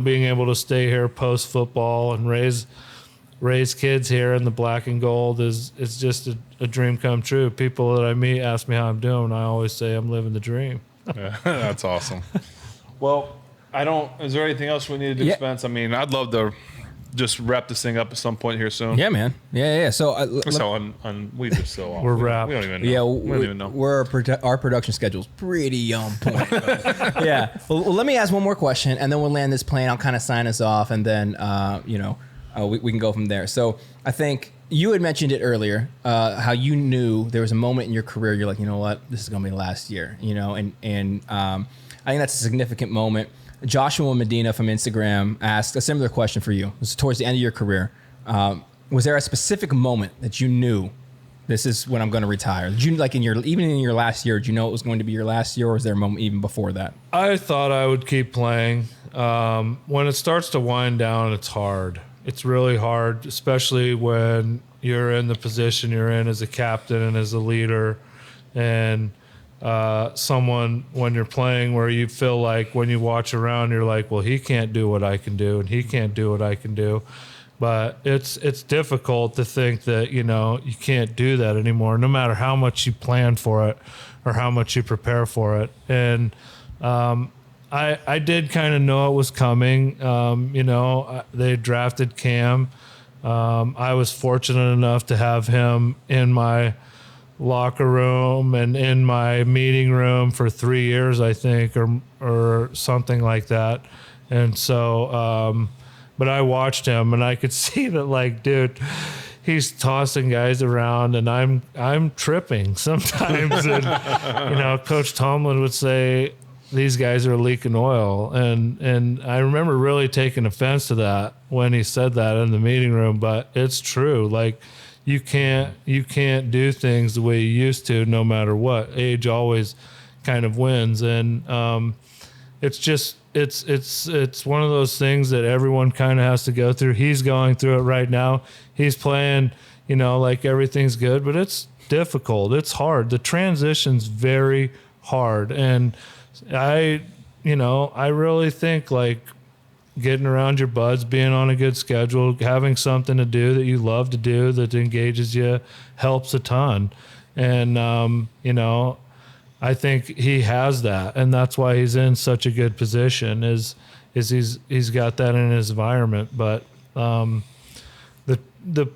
being able to stay here post football and raise kids here in the black and gold is just a dream come true. People that I meet ask me how I'm doing. I always say I'm living the dream. Yeah, that's awesome. Well, is there anything else we need to do, Spence? I mean, I'd love to just wrap this thing up at some point here soon. Yeah, man. Yeah. So, we just so off. We're wrapped. We don't even know. Yeah, we don't even know. Our production schedule's pretty on point. Yeah. Well, let me ask one more question, and then we'll land this plane. I'll kind of sign us off, and then we can go from there. So, I think you had mentioned it earlier, how you knew there was a moment in your career you're like, you know what, this is gonna be the last year. And I think that's a significant moment. Joshua Medina from Instagram asked a similar question for you. It was towards the end of your career. Was there a specific moment that you knew this is when I'm going to retire? Did you, like, even in your last year, did you know it was going to be your last year, or was there a moment even before that? I thought I would keep playing. When it starts to wind down, it's hard. It's really hard, especially when you're in the position you're in as a captain and as a leader, and someone when you're playing where you feel like when you watch around, you're like, well, he can't do what I can do and he can't do what I can do. But it's difficult to think that, you can't do that anymore, no matter how much you plan for it or how much you prepare for it. And I did kind of know it was coming. They drafted Cam. I was fortunate enough to have him in my locker room and in my meeting room for 3 years, I think, or something like that. And so, but I watched him and I could see that, like, dude, he's tossing guys around and I'm tripping sometimes. And, Coach Tomlin would say, these guys are leaking oil. And I remember really taking offense to that when he said that in the meeting room, but it's true. Like, you can't do things the way you used to, no matter what. Age always kind of wins. And, it's just, it's one of those things that everyone kind of has to go through. He's going through it right now. He's playing, like everything's good, but it's difficult. It's hard. The transition's very hard. And I really think, like, getting around your buds, being on a good schedule, having something to do that you love to do that engages you helps a ton. And, I think he has that, and that's why he's in such a good position. Is he's got that in his environment. But the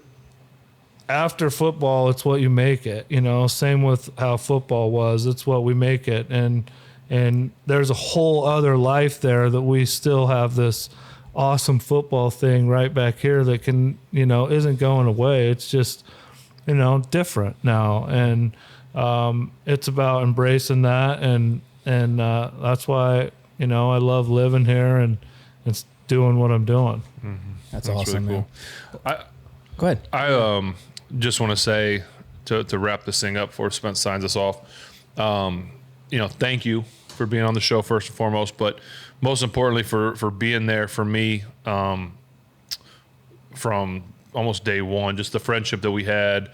after football, it's what you make it. Same with how football was. It's what we make it, and there's a whole other life there that we still have this awesome football thing right back here that can isn't going away. It's just different now, and it's about embracing that, and that's why I love living here and doing what I'm doing. Mm-hmm. That's awesome, really cool. Go ahead. I just want to say to wrap this thing up before Spence signs us off. Thank you for being on the show first and foremost, but most importantly for being there for me from almost day one. Just the friendship that we had.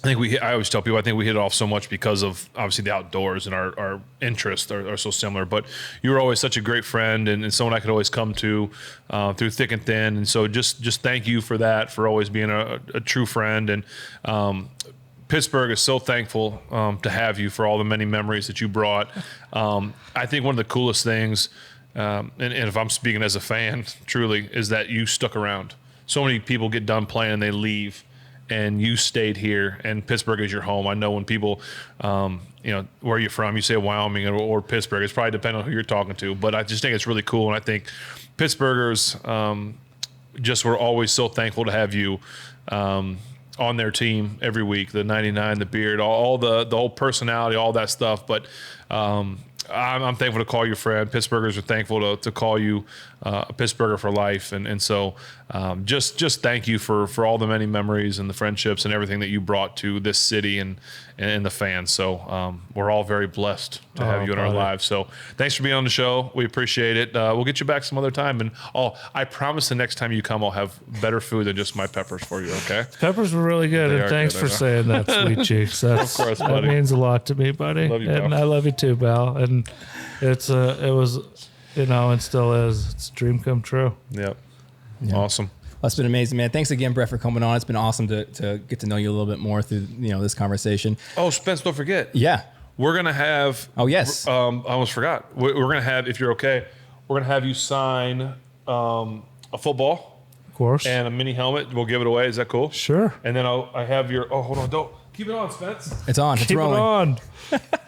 I always tell people, I think we hit it off so much because of obviously the outdoors and our interests are so similar, but you were always such a great friend and someone I could always come to through thick and thin. And so just thank you for that, for always being a true friend. And Pittsburgh is so thankful to have you for all the many memories that you brought. I think one of the coolest things, and if I'm speaking as a fan, truly, is that you stuck around. So many people get done playing and they leave. And you stayed here, and Pittsburgh is your home. I know when people, where are you from? You say Wyoming or Pittsburgh. It's probably depending on who you're talking to, but I just think it's really cool. And I think Pittsburghers just were always so thankful to have you on their team every week. The 99, the beard, all the whole personality, all that stuff. But I'm thankful to call you friend. Pittsburghers are thankful to call you a Pittsburgher for life. And so just thank you for all the many memories and the friendships and everything that you brought to this city and the fans. So we're all very blessed to have you in our lives. So thanks for being on the show. We appreciate it. We'll get you back some other time. And I promise the next time you come, I'll have better food than just my peppers for you, okay? Peppers were really good, and thanks for saying that, Sweet Cheeks. Of course, buddy. That means a lot to me, buddy. Love you, and pal. I love you too, Bal. And it was, and still is. It's a dream come true. Yep. Yeah. Awesome. Well, it's been amazing, man. Thanks again, Brett, for coming on. It's been awesome to get to know you a little bit more through this conversation. Oh, Spence, don't forget. Yeah. We're going to have... Oh, yes. I almost forgot. We're going to have, if you're okay, we're going to have you sign a football. Of course. And a mini helmet. We'll give it away. Is that cool? Sure. And then I have your... Oh, hold on. Don't... Keep it on, Spence. It's on. It's Keep rolling. it on.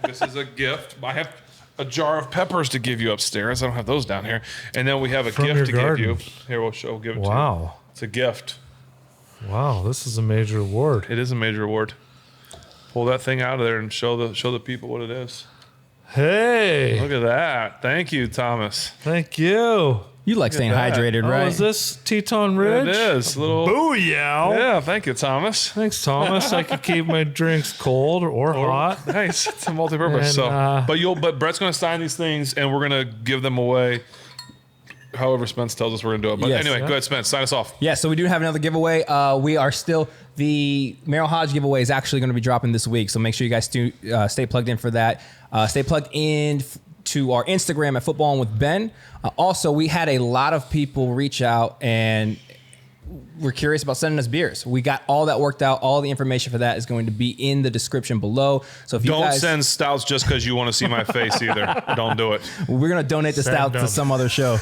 This is a gift. I have a jar of peppers to give you upstairs. I don't have those down here. And then we have a From gift to your give you. garden. Here, we'll give it to you. Wow. It's a gift. Wow, this is a major award. It is a major award. Pull that thing out of there and show the people what it is. Hey. Look at that. Thank you, Thomas. Thank you. You like staying that. hydrated, Oh, right? is this Teton Ridge? It is. Little. Booyah. Yeah, thank you, Thomas. Thanks, Thomas. I could keep my drinks cold or hot. Nice. It's a multi-purpose. And, But Brett's going to sign these things, and we're going to give them away. however Spence tells us we're going to do it. But anyway, go ahead, Spence. Sign us off. Yeah, so we do have another giveaway. We are still... The Merrill Hodge giveaway is actually going to be dropping this week, so make sure you guys stay plugged in for that. Stay plugged in to our Instagram at Footballin with Ben. Also, we had a lot of people reach out and we're curious about sending us beers. We got all that worked out. All the information for that is going to be in the description below. So if you don't send stouts just because you want to see my face either. Don't do it. We're going to donate the stout to some other show.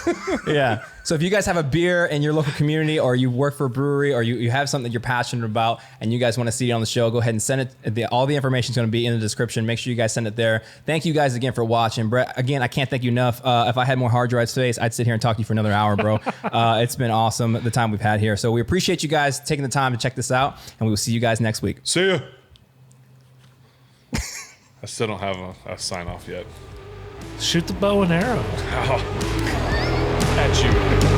Yeah. So if you guys have a beer in your local community, or you work for a brewery, or you have something that you're passionate about and you guys want to see it on the show, go ahead and send it. All the information is going to be in the description. Make sure you guys send it there. Thank you guys again for watching. Brett, again, I can't thank you enough. If I had more hard drive space, I'd sit here and talk to you for another hour, bro. It's been awesome the time we've had here. So we appreciate you guys taking the time to check this out, and we will see you guys next week. See ya. I still don't have a sign off yet. Shoot the bow and arrow. At you.